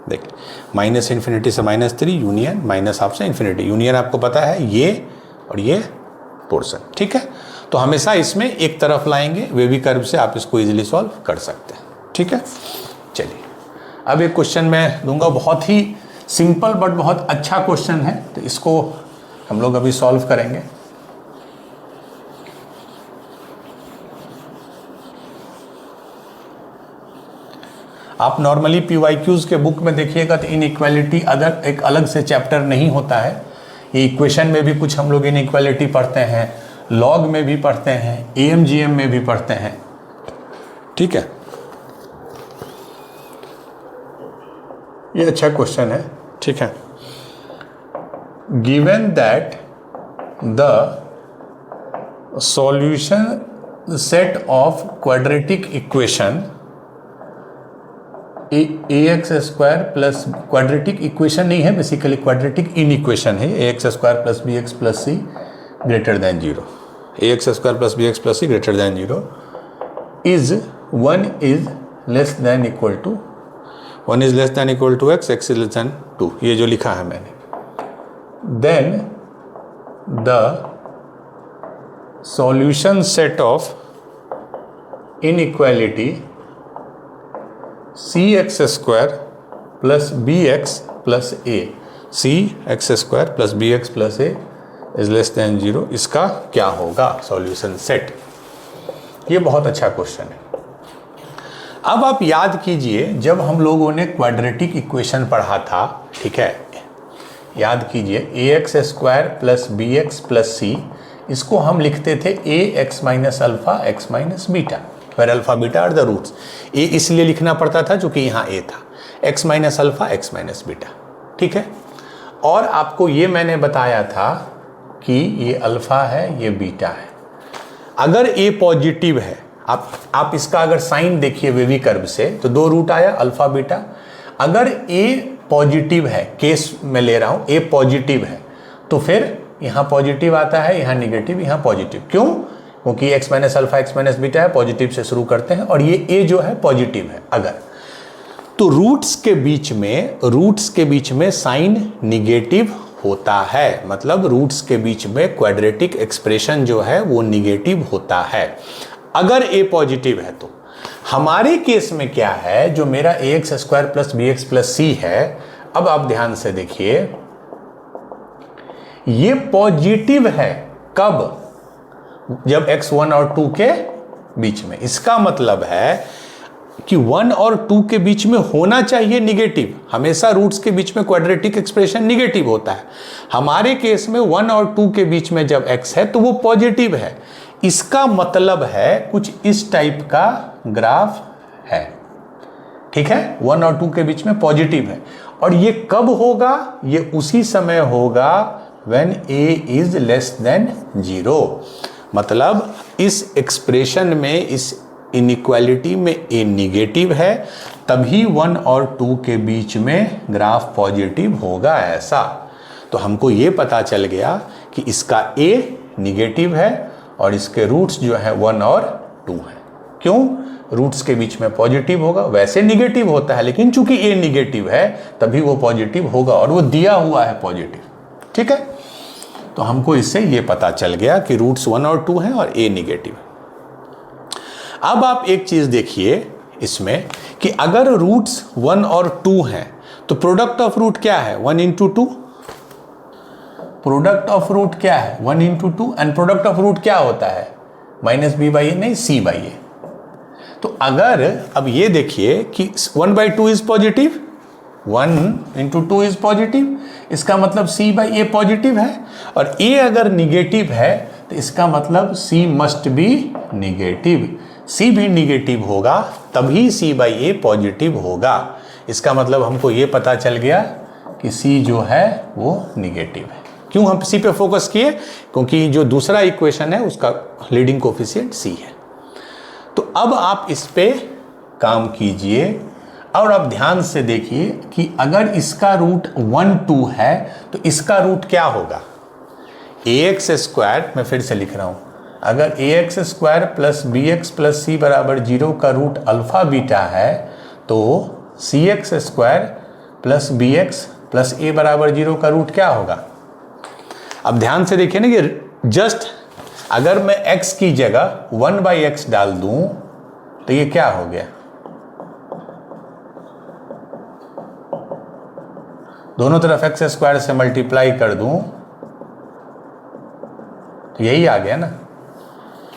देखिए माइनस इन्फिनिटी से माइनस 3 यूनियन माइनस हाफ से इन्फिनिटी। यूनियन आपको पता है ये और ये पोर्शन। ठीक है, तो हमेशा इसमें एक तरफ लाएंगे, वेवी कर्व से आप इसको इजीली सॉल्व कर सकते हैं। ठीक है, चलिए अब एक क्वेश्चन मैं दूंगा, बहुत ही सिंपल बट बहुत अच्छा क्वेश्चन है, तो इसको हम लोग अभी सॉल्व करेंगे। आप नॉर्मली PYQs के बुक में देखिएगा तो इनइक्वालिटी अदर एक अलग से चैप्टर नहीं होता है। ये इक्वेशन में भी कुछ हम लोग इनइक्वालिटी पढ़ते हैं, लॉग में भी पढ़ते हैं, AMGM में भी पढ़ते हैं, ठीक है। ये अच्छा क्वेश्चन है, ठीक है। Given that the solution set of quadratic equation ax square plus, quadratic equation नहीं है बेसिकली, क्वाड्रेटिक इन इक्वेशन है, ax square plus bx plus c greater than 0, ax square plus bx plus c greater than 0 is 1 is less than equal to 1 is less than equal to x, x is less than 2, ये जो लिखा है मैंने। Then the solution set of inequality cx square plus bx plus a, cx square plus bx plus a is less than 0, इसका क्या होगा solution set. ये बहुत अच्छा क्वेश्चन है। अब आप याद कीजिए जब हम लोगों ने क्वाड्रेटिक इक्वेशन पढ़ा था, ठीक है, याद कीजिए ax square plus bx plus c, इसको हम लिखते थे ax minus alpha x minus beta, where alpha beta are the roots. A इसलिए लिखना पड़ता था क्योंकि यहाँ ए था, x minus alpha x minus beta, ठीक है। और आपको ये मैंने बताया था कि ये अल्फा है, ये बीटा है। अगर ए पॉजिटिव है, आप इसका अगर साइन देखिए वेवी कर्व से, तो 2 रूट आया अल्फा बीटा। अगर ए पॉजिटिव है, केस में ले रहा हूँ, ए पॉजिटिव है, तो फिर यहाँ पॉजिटिव आता है, यहाँ निगेटिव, यहाँ पॉजिटिव। क्यों? क्योंकि x minus alpha x minus beta है, पॉजिटिव से शुरू करते हैं, और ये a जो है पॉजिटिव है। अगर तो रूट्स के बीच में साइन निगेटिव होता है, मतलब रूट्स के बीच में क्वाड्रेटिक एक्सप्रेशन जो है वो निगेटिव होता है अगर a पॉजिटिव है। तो हमारे केस में क्या है, जो मेरा ax square plus bx plus c है, अब आप ध्यान से देखिए, ये पॉजिटिव है कब? जब x 1 और 2 के बीच में। इसका मतलब है कि 1 और 2 के बीच में होना चाहिए निगेटिव। हमेशा रूट्स के बीच में क्वाड्रेटिक एक्सप्रेशन निगेटिव होता है। हमारे केस में 1 और 2 के बीच में जब x है तो वो पॉजिटिव है। इसका मतलब है कुछ इस टाइप का ग्राफ है, ठीक है। 1 और 2 के बीच में पॉजिटिव है, और ये कब होगा? ये उसी समय होगा when a is less than 0। मतलब इस एक्सप्रेशन में, इस इनइक्वालिटी में a निगेटिव है, तभी 1 और 2 के बीच में ग्राफ पॉजिटिव होगा, ऐसा। तो हमको ये पता चल गया कि इसका a निगेटिव है और इसके रूट्स जो है 1 और 2 हैं। क्यों? रूट्स के बीच में पॉजिटिव होगा, वैसे निगेटिव होता है, लेकिन चूंकि a निगेटिव है तभी वो पॉजिटिव होगा, और वो दिया हुआ है पॉजिटिव, ठीक है। तो हमको इससे ये पता चल गया कि रूट्स 1 और 2 हैं और a निगेटिव है। अब आप एक चीज देखिए इसमें कि अगर रूट्स 1 और 2 हैं तो प्रोडक्ट ऑफ रूट क्या है? 1 इंटू 2। प्रोडक्ट ऑफ रूट क्या है? 1 इंटू 2। एंड प्रोडक्ट ऑफ रूट क्या होता है? माइनस बी बाई ए, नहीं सी बाई ए। तो अगर अब ये देखिए कि 1 बाई 2 इज पॉजिटिव, 1 इंटू 2 इज पॉजिटिव, इसका मतलब c बाई ए पॉजिटिव है, और a अगर निगेटिव है तो इसका मतलब c must be negative. c भी निगेटिव होगा तभी c बाई ए पॉजिटिव होगा। इसका मतलब हमको ये पता चल गया कि c जो है वो निगेटिव है। क्यों हम c पे फोकस किए? क्योंकि जो दूसरा इक्वेशन है उसका लीडिंग कोफिशिएंट c है। तो अब आप इस पे काम कीजिए और अब ध्यान से देखिए कि अगर इसका रूट 1 2 है तो इसका रूट क्या होगा? ax स्क्वायर, मैं फिर से लिख रहा हूं, अगर ax square plus bx plus c बराबर 0 का रूट अल्फा बीटा है तो cx square plus bx plus a बराबर 0 का रूट क्या होगा? अब ध्यान से देखिए ना कि जस्ट अगर मैं x की जगह 1 बाई एक्स डाल दूं तो ये क्या हो गया? दोनों तरफ एक्स स्क्वायर से मल्टीप्लाई कर दूं तो यही आ गया ना,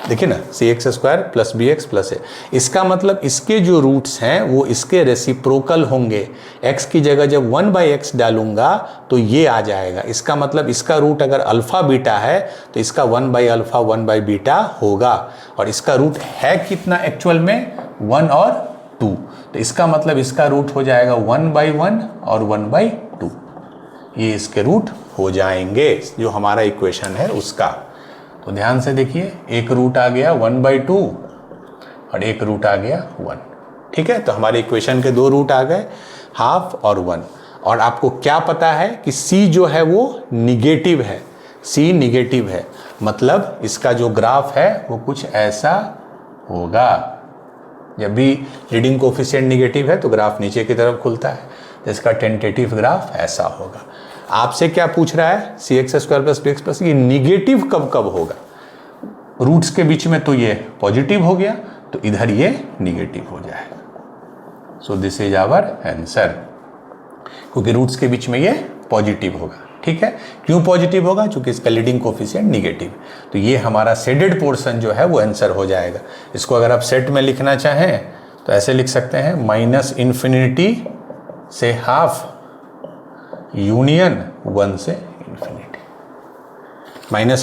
देखिए ना, c x square plus b x plus a. इसका मतलब इसके जो रूट्स हैं वो इसके रेसिप्रोकल होंगे। एक्स की जगह जब 1/x डालूंगा तो ये आ जाएगा। इसका मतलब इसका रूट अगर अल्फा बीटा है तो इसका 1/अल्फा 1/बीटा होगा। और इसका रूट है कितना एक्चुअल में, 1 और 2। तो इसका मतलब इसका रूट हो जाएगा 1/1 और 1/2। ये इसके रूट हो जाएंगे जो हमारा इक्वेशन है उसका। तो ध्यान से देखिए, एक रूट आ गया 1/2 और एक रूट आ गया 1। ठीक है, तो हमारे इक्वेशन के दो रूट आ गए, हाफ और 1। और आपको क्या पता है कि c जो है वो निगेटिव है, c निगेटिव है, मतलब इसका जो ग्राफ है वो कुछ ऐसा होगा। जब भी लीडिंग कोफिशिएंट निगेटिव है तो ग्राफ नीचे की तरफ खुलता है, तो इसका टेंटेटिव ग्राफ ऐसा होगा। आपसे क्या पूछ रहा है, c x square plus b x plus, ये निगेटिव कब कब होगा। रूट्स के बीच में तो ये पॉजिटिव हो गया, तो इधर ये निगेटिव हो जाएगा। So this is our answer, क्योंकि रूट्स के बीच में ये पॉजिटिव होगा। ठीक है, क्यों पॉजिटिव होगा, क्योंकि इसका लीडिंग कोफिशिएंट निगेटिव। तो ये हमारा शेडेड पोर्शन जो है वो आंसर हो जाएगा। इसको अगर आप सेट में लिखना चाहें तो ऐसे लिख सकते हैं, -∞ से हाफ यूनियन 1 से इन्फिनिटी, -∞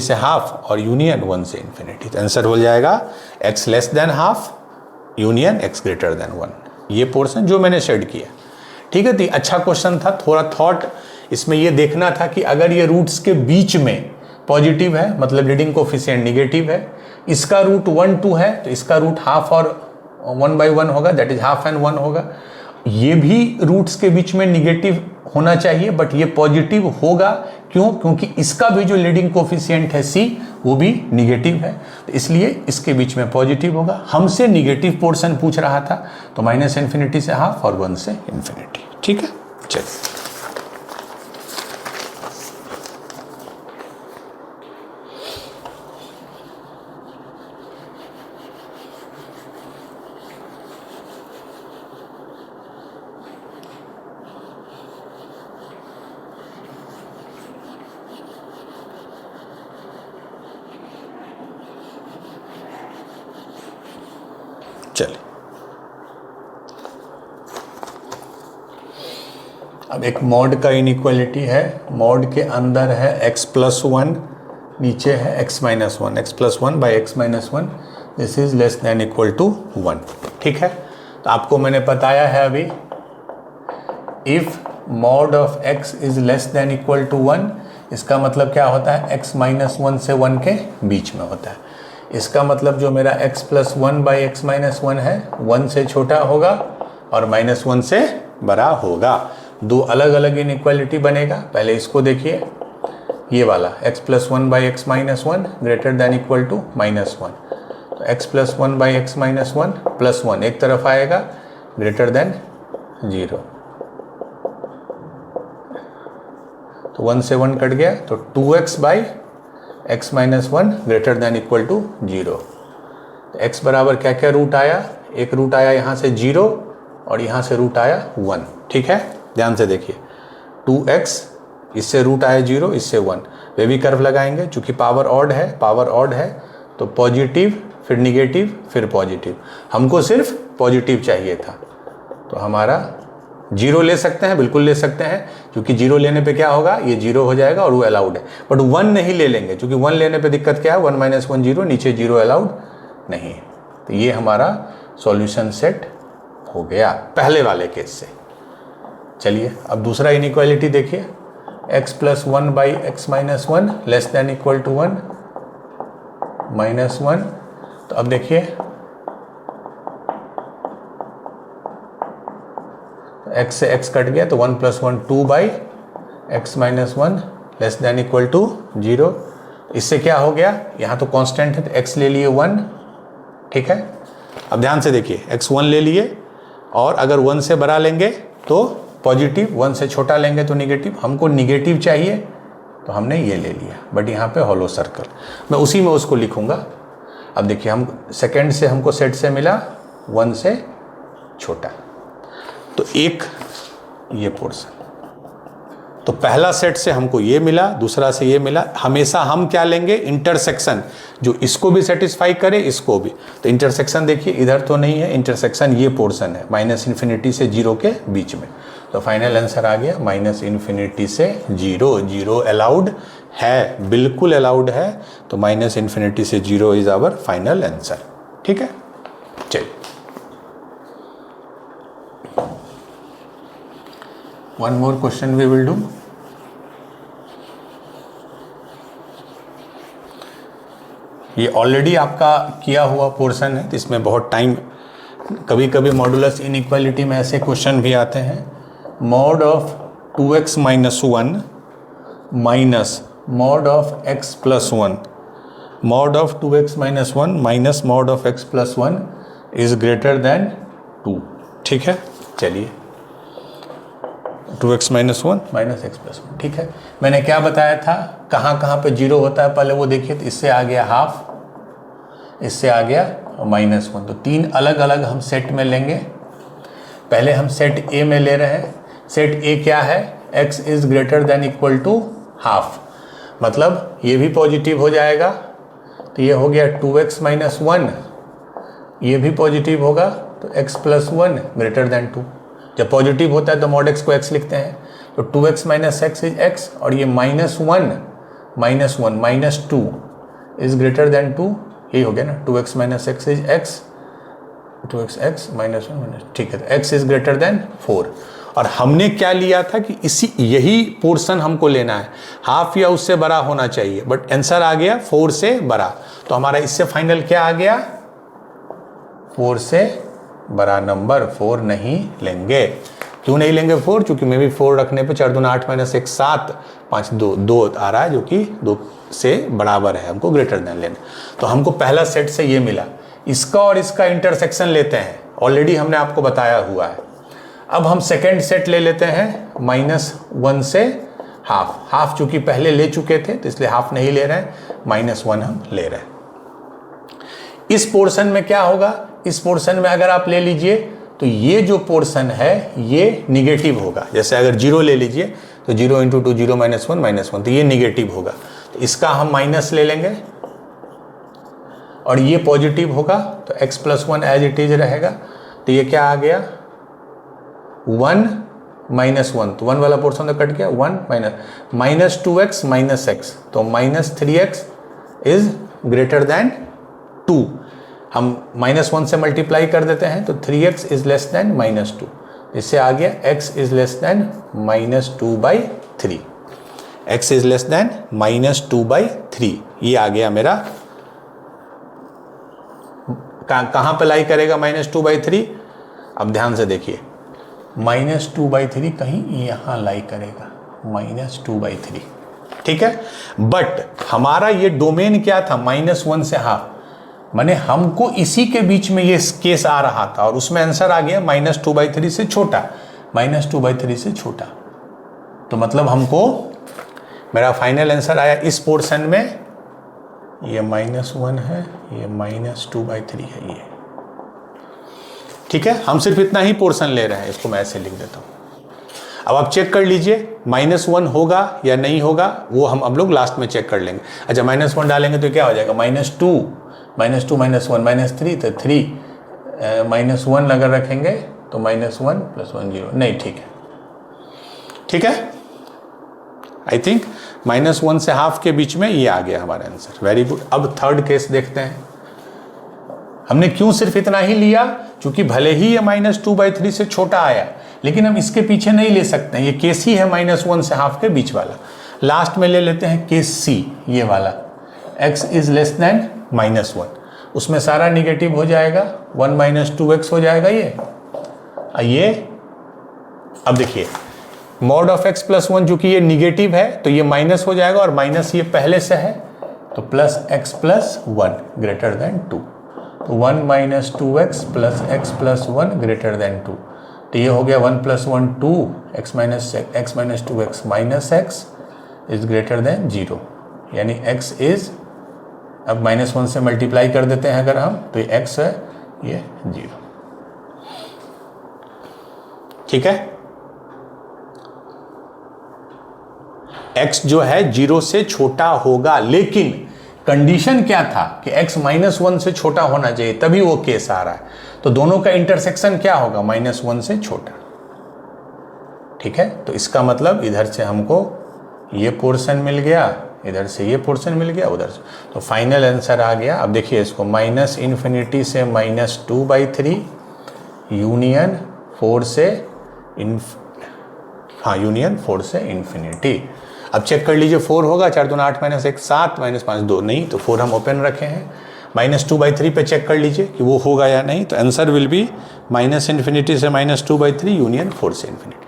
से हाफ और यूनियन 1 से इन्फिनिटी। तो आंसर हो जाएगा x less than half union x greater than 1। ये पोर्शन जो मैंने शेड किया। ठीक है, तो अच्छा क्वेश्चन था। थोड़ा थॉट इसमें ये देखना था कि अगर ये रूट्स के बीच में पॉजिटिव है, मतलब लीडिंग कोफिशिएंट निगेटिव है, इसका रूट 1 2 है तो इसका रूट हाफ और 1/1 होगा, दैट इज हाफ एंड 1 होगा। ये भी रूट्स के बीच में निगेटिव होना चाहिए, बट ये पॉजिटिव होगा। क्यों, क्योंकि इसका भी जो लीडिंग कोफिशिएंट है c वो भी निगेटिव है, तो इसलिए इसके बीच में पॉजिटिव होगा। हमसे निगेटिव पोर्शन पूछ रहा था, तो -∞ से हाफ और 1 से इन्फिनिटी। ठीक है, चलिए अब एक मॉड का इनइक्वालिटी है। मॉड के अंदर है x+1, नीचे है x-1, x+1/x-1, this is less than equal to 1। ठीक है, तो आपको मैंने बताया है अभी, if mod of x is less than equal to 1, इसका मतलब क्या होता है, x-1 से 1 के बीच में होता है। इसका मतलब जो मेरा x+1/x-1 है 1 से छोटा होगा और -1 से बड़ा होगा। दो अलग अलग इनइक्वालिटी बनेगा। पहले इसको देखिए, ये वाला x+1/x-1 greater than equal to -1, तो x+1/x-1 +1 एक तरफ आएगा, ग्रेटर देन 0, तो 1 से 1 कट गया, तो 2x/x-1 greater than equal to 0। तो x बराबर क्या क्या रूट आया, एक रूट आया यहाँ से 0 और यहाँ से रूट आया 1। ठीक है, ध्यान से देखिए, 2x, इससे रूट आया 0, इससे 1, वे भी कर्व लगाएंगे। चूंकि पावर ऑड है तो पॉजिटिव फिर निगेटिव फिर पॉजिटिव। हमको सिर्फ पॉजिटिव चाहिए था, तो हमारा 0 ले सकते हैं, बिल्कुल ले सकते हैं, क्योंकि 0 लेने पे क्या होगा, ये 0 हो जाएगा और वो अलाउड है। बट 1 नहीं ले लेंगे, क्योंकि 1 लेने पे दिक्कत क्या है, 1 - 1 0, नीचे 0 अलाउड नहीं है। तो ये हमारा सॉल्यूशन सेट हो गया पहले वाले केस से। चलिए अब दूसरा इनइक्वालिटी देखिए, x+1/x-1 less than equal to 1 -1। तो अब देखिए, x से x कट गया, तो 1 + 1 2/x-1 less than equal to 0। इससे क्या हो गया, यहाँ तो कांस्टेंट है तो x ले लिए 1। ठीक है, अब ध्यान से देखिए, x 1 ले लिए, और अगर 1 से बड़ा लेंगे तो पॉजिटिव, 1 से छोटा लेंगे तो निगेटिव। हमको निगेटिव चाहिए तो हमने ये ले लिया, बट यहाँ पे हॉलो सर्कल, मैं उसी में उसको लिखूंगा। अब देखिए, हम सेकंड से हमको सेट से मिला 1 से छोटा, तो एक ये पोर्शन, तो पहला सेट से हमको ये मिला, दूसरा से ये मिला। हमेशा हम क्या लेंगे, इंटरसेक्शन, जो इसको भी सेटिस्फाई करे इसको भी। तो इंटरसेक्शन देखिए इधर तो नहीं है, इंटरसेक्शन ये पोर्शन है -∞ से 0 के बीच में। तो फाइनल आंसर आ गया -∞ से 0। 0 अलाउड है, बिल्कुल अलाउड है। तो -∞ से 0 इज आवर फाइनल आंसर। ठीक है, चलिए one more question we will do. ये ऑलरेडी आपका किया हुआ पोर्शन है, तो इसमें बहुत टाइम, कभी कभी मॉडुलस इनइक्वालिटी में ऐसे क्वेश्चन भी आते हैं। Mod of 2x - 1 minus mod of x + 1, mod of 2x - 1 minus mod of x + 1 is greater then 2। ठीक है, चलिए 2x - 1 माइनस x + 1। ठीक है, मैंने क्या बताया था, कहाँ कहाँ पे 0 होता है पहले वो देखिए। तो इससे आ गया हाफ, इससे आ गया -1। तो 3 अलग अलग हम सेट में लेंगे। पहले हम सेट A में ले रहे हैं। सेट A क्या है, x is greater than equal to half, मतलब ये भी पॉजिटिव हो जाएगा। तो ये हो गया 2x - 1, ये भी पॉजिटिव होगा तो x + 1 ग्रेटर देन 2। जब पॉजिटिव होता है तो मॉड x को x लिखते हैं। तो 2x - x इज x, और ये -1 - 2 इज ग्रेटर देन 2। यही हो गया ना, 2x - x is x, 2x -1 ठीक है। तो x इज ग्रेटर देन 4। और हमने क्या लिया था कि यही पोर्शन हमको लेना है, हाफ या उससे बड़ा होना चाहिए, बट आंसर आ गया 4 से बड़ा। तो हमारा इससे फाइनल क्या आ गया, 4 से बड़ा नंबर 4 नहीं लेंगे। क्यों नहीं लेंगे 4? क्योंकि मे भी 4 रखने पे 4 दूना 8 - 1 7 5 2 आ रहा है, जो कि 2 से बराबर है, हमको ग्रेटर देन लेना। तो हमको पहला सेट से ये मिला, इसका और इसका इंटरसेक्शन लेते हैं, ऑलरेडी हमने आपको बताया हुआ है। अब हम सेकेंड सेट ले लेते हैं -1 से हाफ। हाफ चूंकि पहले ले चुके थे तो इसलिए हाफ नहीं ले रहे हैं, -1 हम ले रहे हैं। इस पोर्शन में क्या होगा, इस पोर्शन में अगर आप ले लीजिए तो ये जो पोर्शन है ये निगेटिव होगा। जैसे अगर 0 ले लीजिए तो 0 × 2 0 -1 -1, तो ये निगेटिव होगा। तो इसका हम माइनस ले लेंगे और ये पॉजिटिव होगा, तो x + 1 एज इट इज रहेगा। तो ये क्या आ गया 1 - 1, तो 1 वाला पोर्शन तो कट गया, 1 - 2x - x, तो -3x इज ग्रेटर देन 2। हम -1 से मल्टीप्लाई कर देते हैं तो 3x इज लेस देन -2। इससे आ गया x is less then -2/3, x is less then -2/3। ये आ गया मेरा, कहाँ पे लाई करेगा -2/3? अब ध्यान से देखिए, -2/3 कहीं यहाँ लाई करेगा, -2/3। ठीक है, बट हमारा ये डोमेन क्या था, -1 से हाफ, माने हमको इसी के बीच में ये केस आ रहा था और उसमें आंसर आ गया -2/3 से छोटा, -2/3 से छोटा। तो मतलब हमको मेरा फाइनल आंसर आया इस पोर्शन में, ये -1 है, ये -2/3 है ये। ठीक है, हम सिर्फ इतना ही पोर्शन ले रहे हैं, इसको मैं ऐसे लिख देता हूँ। अब आप चेक कर लीजिए -1 होगा या नहीं होगा, वो हम अब लोग लास्ट में चेक कर लेंगे। अच्छा, -1 डालेंगे तो क्या हो जाएगा, -2 - 1 -3, तो 3 -1 अगर रखेंगे तो -1 + 1 0 नहीं। ठीक है, ठीक है, आई थिंक -1 से हाफ के बीच में ये आ गया हमारा आंसर। Very good. अब थर्ड केस देखते हैं। हमने क्यों सिर्फ इतना ही लिया, क्योंकि भले ही ये -2/3 से छोटा आया, लेकिन हम इसके पीछे नहीं ले सकते हैं, ये केस ही है -1 से हाफ के बीच वाला। लास्ट में ले लेते हैं केस सी, ये वाला, x इज लेस देन -1, उसमें सारा निगेटिव हो जाएगा, 1 - 2x हो जाएगा ये। अब देखिए मॉड ऑफ x + 1, जो कि ये निगेटिव है तो ये माइनस हो जाएगा, और माइनस ये पहले से है, तो +x + 1 ग्रेटर देन 2, तो 1 - 2x + x + 1 ग्रेटर देन 2। तो ये हो गया 1 + 1 2, x - 2x -x is greater than 0, यानी x इज, अब -1 से मल्टीप्लाई कर देते हैं अगर हम, तो ये x है, ये 0। ठीक है, x जो है 0 से छोटा होगा, लेकिन कंडीशन क्या था कि x -1 से छोटा होना चाहिए, तभी वो केस आ रहा है। तो दोनों का इंटरसेक्शन क्या होगा? -1 से छोटा। ठीक है, तो इसका मतलब इधर से हमको ये पोर्शन मिल गया, इधर से ये पोर्शन मिल गया, उधर से, तो फाइनल आंसर आ गया। अब देखिए इसको, -∞ से -2/3 यूनियन 4 से यूनियन 4 से इन्फिनिटी। अब चेक कर लीजिए, 4 होगा, 4 दूना 8 -1 7 -5 2, नहीं, तो 4 हम ओपन रखे हैं। -2/3 पे चेक कर लीजिए कि वो होगा या नहीं, तो आंसर विल बी -∞ से -2/3 यूनियन 4 से इन्फिनिटी।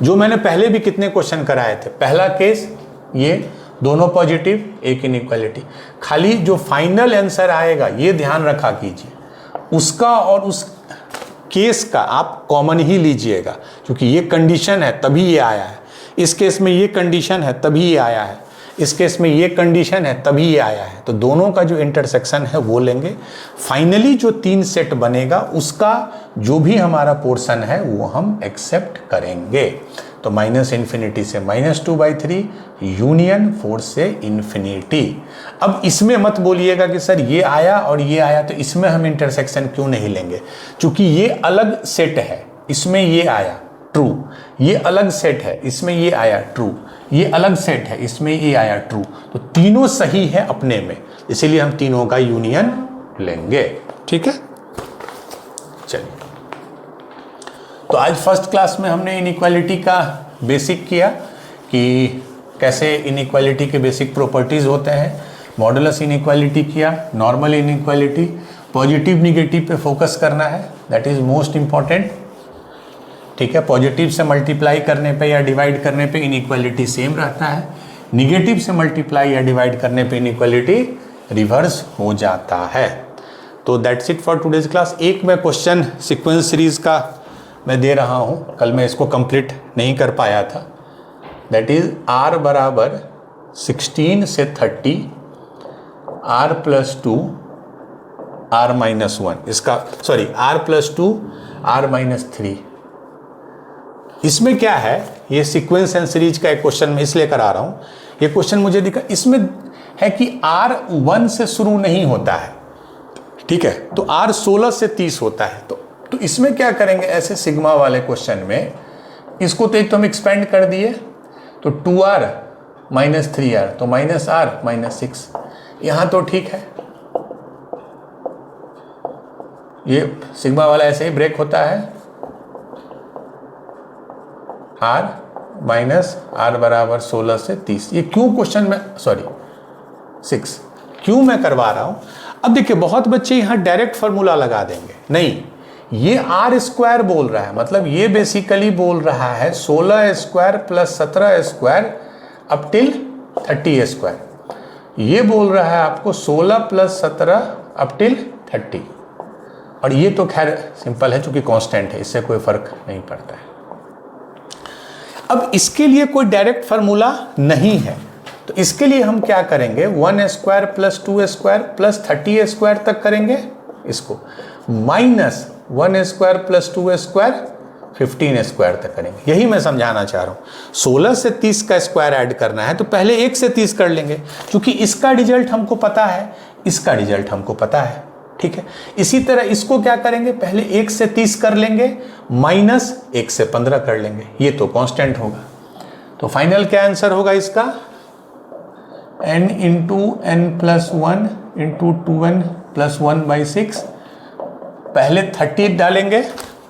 जो मैंने पहले भी कितने क्वेश्चन कराए थे, पहला केस ये दोनों पॉजिटिव, एक इनइक्वालिटी, खाली जो फाइनल आंसर आएगा ये ध्यान रखा कीजिए, उसका और उस केस का आप कॉमन ही लीजिएगा, क्योंकि ये कंडीशन है तभी ये आया है, इस केस में ये कंडीशन है तभी ये आया है, इस केस में ये कंडीशन है तभी ये आया है, तो दोनों का जो इंटरसेक्शन है वो लेंगे। फाइनली जो 3 सेट बनेगा उसका जो भी हमारा पोर्शन है वो हम एक्सेप्ट करेंगे। तो -∞ से -2/3 यूनियन 4 से इन्फिनिटी। अब इसमें मत बोलिएगा कि सर ये आया और ये आया तो इसमें हम इंटरसेक्शन क्यों नहीं लेंगे, क्योंकि ये अलग सेट है, इसमें ये आया ट्रू, ये अलग सेट है, इसमें ये आया ट्रू, ये अलग सेट है, इसमें ये आया ट्रू, तो तीनों सही है अपने में, इसीलिए हम तीनों का यूनियन लेंगे। ठीक है, चलिए, तो आज फर्स्ट क्लास में हमने इनइक्वालिटी का बेसिक किया कि कैसे इनइक्वालिटी के बेसिक प्रॉपर्टीज होते हैं, मॉडुलस इनइक्वालिटी किया, नॉर्मल इनइक्वालिटी, पॉजिटिव निगेटिव पे फोकस करना है, दैट इज मोस्ट इंपॉर्टेंट। ठीक है, पॉजिटिव से मल्टीप्लाई करने पे या डिवाइड करने पे इनइक्वालिटी सेम रहता है, निगेटिव से मल्टीप्लाई या डिवाइड करने पे इनइक्वालिटी रिवर्स हो जाता है। तो that's it for today's class. एक मैं क्वेश्चन सीक्वेंस सीरीज का मैं दे रहा हूँ, कल मैं इसको कंप्लीट नहीं कर पाया था, दैट इज r बराबर 16 से 30 r+2 r-1, इसका सॉरी r+2 r-3। इसमें क्या है, ये सीक्वेंस एंड सीरीज का एक क्वेश्चन मैं इसलिए करा रहा हूँ, ये क्वेश्चन मुझे दिखा, इसमें है कि r 1 से शुरू नहीं होता है, ठीक है, तो r 16 से 30 होता है। तो इसमें क्या करेंगे, ऐसे सिग्मा वाले क्वेश्चन में इसको तो एक तो हम एक्सपेंड कर दिए, तो 2r - 3r, तो -r - 6, यहाँ तो ठीक है, ये सिग्मा वाला ऐसे ही ब्रेक होता है, r - r बराबर 16 से 30। ये क्यों क्वेश्चन में, सॉरी 6 क्यों मैं करवा रहा हूँ। अब देखिए बहुत बच्चे यहाँ डायरेक्ट फार्मूला लगा देंगे, नहीं, ये r² बोल रहा है, मतलब ये बेसिकली बोल रहा है 16² + 17² अप टिल 30², ये बोल रहा है आपको 16 + 17 अप टिल 30, और ये तो खैर सिंपल है चूंकि कांस्टेंट है, इससे कोई फर्क नहीं पड़ता है। अब इसके लिए कोई डायरेक्ट फार्मूला नहीं है, तो इसके लिए हम क्या करेंगे, 1² + 2² + 30² तक करेंगे, इसको -1² + 2² 15² तक करेंगे। यही मैं समझाना चाह रहा हूँ, 16 से 30 का स्क्वायर ऐड करना है तो पहले 1 से 30 कर लेंगे, क्योंकि इसका रिजल्ट हमको पता है, इसका रिजल्ट हमको पता है, ठीक है। इसी तरह इसको क्या करेंगे, पहले 1 से 30 कर लेंगे, -1 से 15 कर लेंगे, ये तो कांस्टेंट होगा। तो फाइनल क्या आंसर होगा इसका, n × n + 1 × 2n + 1/6, पहले 30 डालेंगे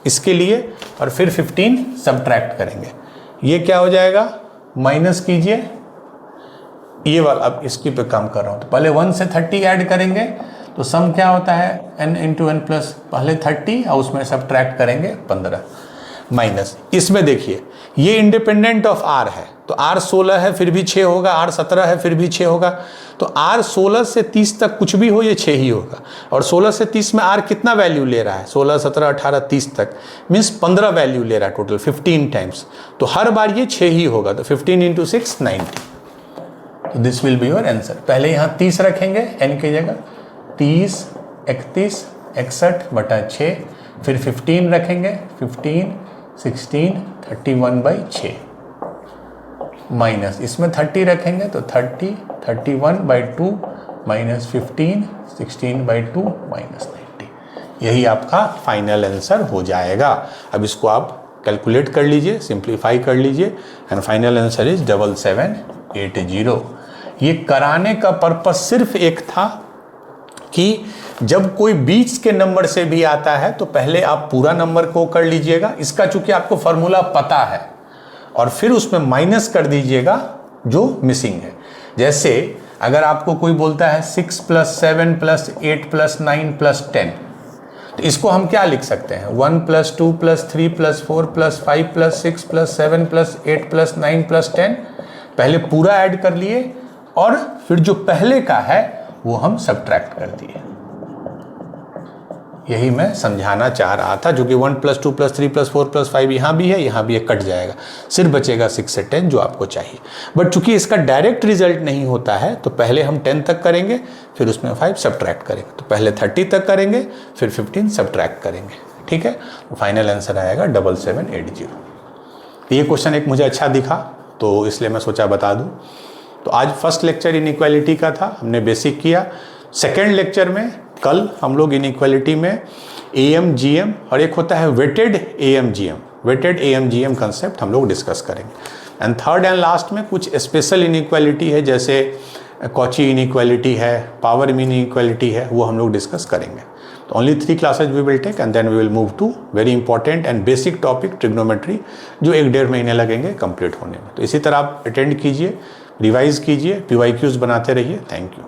इसके लिए और फिर 15 सब्ट्रैक्ट करेंगे, ये क्या हो जाएगा, माइनस कीजिए ये वाला, अब इसकी पे काम कर रहा हूँ, तो पहले 1 से 30 ऐड करेंगे तो सम क्या होता है, n × n + पहले 30 और उसमें सब्ट्रैक्ट करेंगे 15 माइनस, इसमें देखिए ये इंडिपेंडेंट ऑफ r है, तो r 16 है फिर भी 6 होगा, r 17 है फिर भी 6 होगा, तो r 16 से 30 तक कुछ भी हो ये 6 ही होगा, और 16 से 30 में r कितना वैल्यू ले रहा है, 16 17 18 30 तक मीन्स 15 वैल्यू ले रहा है टोटल 15 टाइम्स, तो हर बार ये 6 ही होगा, तो 15 × 6 90, तो this will be your answer. पहले यहाँ 30 रखेंगे n की जगह, 30 31 61/6, फिर 15 रखेंगे, 15 16 31/6, माइनस इसमें 30 रखेंगे तो 30, 31/2 माइनस 15, 16/2 माइनस 90। यही आपका फाइनल आंसर हो जाएगा। अब इसको आप कैलकुलेट कर लीजिए, सिंप्लीफाई कर लीजिए एंड फाइनल आंसर इज 7780। ये कराने का पर्पस सिर्फ एक था कि जब कोई बीच के नंबर से भी आता है तो पहले आप पूरा नंबर को कर लीजिएगा, इसका चूंकि आपको फॉर्मूला पता है, और फिर उसमें माइनस कर दीजिएगा जो मिसिंग है। जैसे अगर आपको कोई बोलता है 6 + 7 + 8 + 9 + 10, तो इसको हम क्या लिख सकते हैं? 1 + 2 + 3 + 4 + 5 + 6 + 7 + 8 + 9 + 10। पहले पूरा ऐड कर लिए और फिर जो पहले का है वो हम सब्ट्रैक्ट कर दिए। यही मैं समझाना चाह रहा था, जो कि 1 + 2 + 3 + 4 + 5 यहाँ भी है, यहाँ भी है, कट जाएगा, सिर्फ बचेगा 6 से 10 जो आपको चाहिए। बट चूंकि इसका डायरेक्ट रिजल्ट नहीं होता है तो पहले हम 10 तक करेंगे, फिर उसमें 5 सब्ट्रैक्ट करेंगे, तो पहले 30 तक करेंगे, फिर 15 सब्ट्रैक्ट करेंगे। ठीक है, तो फाइनल आंसर आएगा 7780। ये क्वेश्चन एक मुझे अच्छा दिखा तो इसलिए मैं सोचा बता दूँ। तो आज फर्स्ट लेक्चर इनइक्वालिटी का था, हमने बेसिक किया। सेकेंड लेक्चर में कल हम लोग इनइक्वालिटी में AM GM और एक होता है weighted AM GM, weighted AM GM concept हम लोग डिस्कस करेंगे। एंड थर्ड एंड लास्ट में कुछ स्पेशल इनइक्वालिटी है, जैसे कॉची इनइक्वालिटी है, पावर मीन इनइक्वालिटी है, वो हम लोग डिस्कस करेंगे। तो only 3 classes we will take and then we will move to very important and basic topic trigonometry, जो 1-1.5 महीने लगेंगे कंप्लीट होने में। तो इसी तरह आप अटेंड कीजिए, रिवाइज कीजिए, PYQs बनाते रहिए। Thank you.